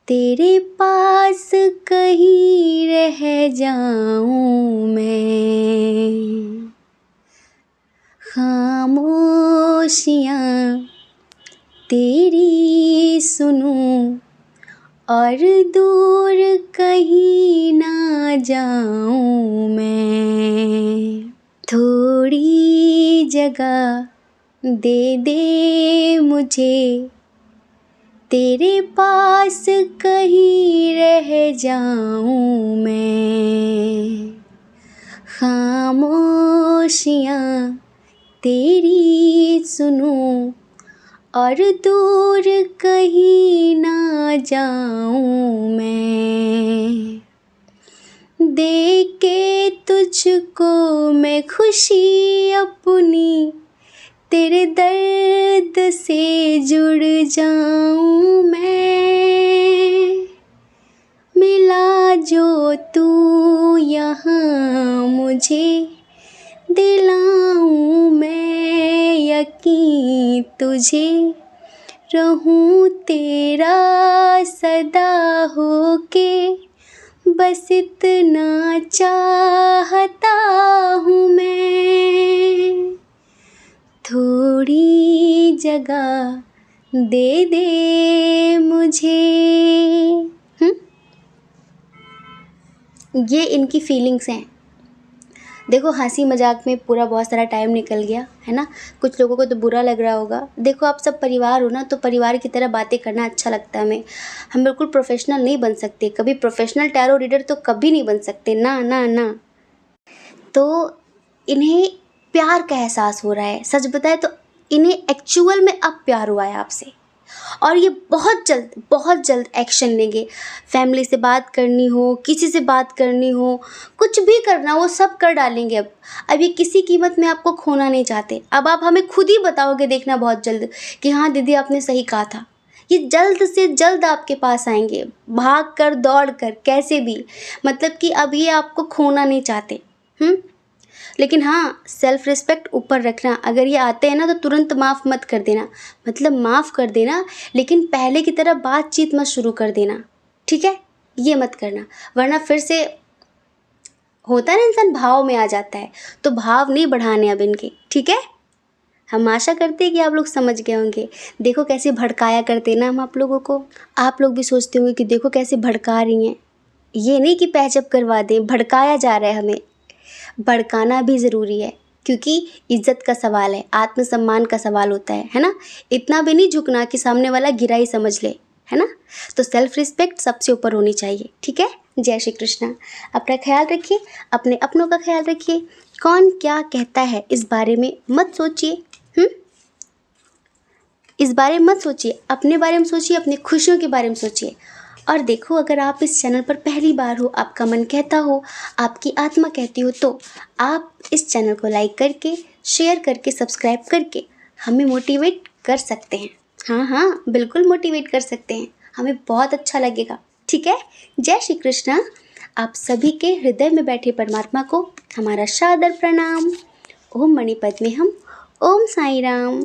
Speaker 1: तेरे पास कहीं रह जाऊं मैं। खामोशियाँ तेरी सुनूं और दूर कहीं ना जाऊं मैं। थोड़ी जगह दे दे मुझे, तेरे पास कहीं रह जाऊं मैं। खामोशियाँ तेरी सुनूं और दूर कहीं ना जाऊं मैं। देख के तुझको मैं खुशी अपनी, तेरे दर्द से जुड़ जाऊं मैं। मिला जो तू यहाँ मुझे, दिलाऊं मैं यकीन तुझे। रहूं तेरा सदा होके, बस इतना चाहता हूँ मैं। थोड़ी जगह दे दे मुझे। ये इनकी फीलिंग्स हैं। देखो हंसी मजाक में पूरा बहुत सारा टाइम निकल गया है ना। कुछ लोगों को तो बुरा लग रहा होगा। देखो आप सब परिवार हो ना, तो परिवार की तरह बातें करना अच्छा लगता है हमें। हम बिल्कुल प्रोफेशनल नहीं बन सकते कभी, प्रोफेशनल टैरो रीडर तो कभी नहीं बन सकते, ना ना ना। तो इन्हें प्यार का एहसास हो रहा है। सच बताए तो इन्हें एक्चुअल में अब प्यार हुआ है आपसे। और ये बहुत जल्द एक्शन लेंगे। फैमिली से बात करनी हो, किसी से बात करनी हो, कुछ भी करना हो, सब कर डालेंगे अब ये किसी कीमत में आपको खोना नहीं चाहते। अब आप हमें खुद ही बताओगे देखना बहुत जल्द कि हाँ दीदी आपने सही कहा था। ये जल्द से जल्द आपके पास आएंगे, भाग कर दौड़ कर कैसे भी। मतलब कि अब ये आपको खोना नहीं चाहते। लेकिन हाँ, सेल्फ रिस्पेक्ट ऊपर रखना। अगर ये आते हैं ना तो तुरंत माफ़ मत कर देना। मतलब माफ़ कर देना, लेकिन पहले की तरह बातचीत मत शुरू कर देना, ठीक है? ये मत करना, वरना फिर से होता है ना इंसान भाव में आ जाता है। तो भाव नहीं बढ़ाने अब इनके, ठीक है? हम आशा करते हैं कि आप लोग समझ गए होंगे। देखो कैसे भड़काया करते ना हम आप लोगों को। आप लोग भी सोचते होंगे कि देखो कैसे भड़का रही हैं। ये नहीं कि पैचअप करवा दें, भड़काया जा रहा है हमें। भड़काना भी ज़रूरी है, क्योंकि इज़्ज़त का सवाल है, आत्मसम्मान का सवाल होता है ना। इतना भी नहीं झुकना कि सामने वाला गिरा ही समझ ले, है ना। तो सेल्फ रिस्पेक्ट सबसे ऊपर होनी चाहिए, ठीक है। जय श्री कृष्णा। अपना ख्याल रखिए, अपने अपनों का ख्याल रखिए। कौन क्या कहता है इस बारे में मत सोचिए। इस बारे में मत सोचिए, अपने बारे में सोचिए, अपनी खुशियों के बारे में सोचिए। और देखो अगर आप इस चैनल पर पहली बार हो, आपका मन कहता हो, आपकी आत्मा कहती हो, तो आप इस चैनल को लाइक करके, शेयर करके, सब्सक्राइब करके हमें मोटिवेट कर सकते हैं। हाँ हाँ, बिल्कुल मोटिवेट कर सकते हैं, हमें बहुत अच्छा लगेगा, ठीक है। जय श्री कृष्णा। आप सभी के हृदय में बैठे परमात्मा को हमारा सादर प्रणाम। ओम मणिपद्मे हम, ओम साई राम।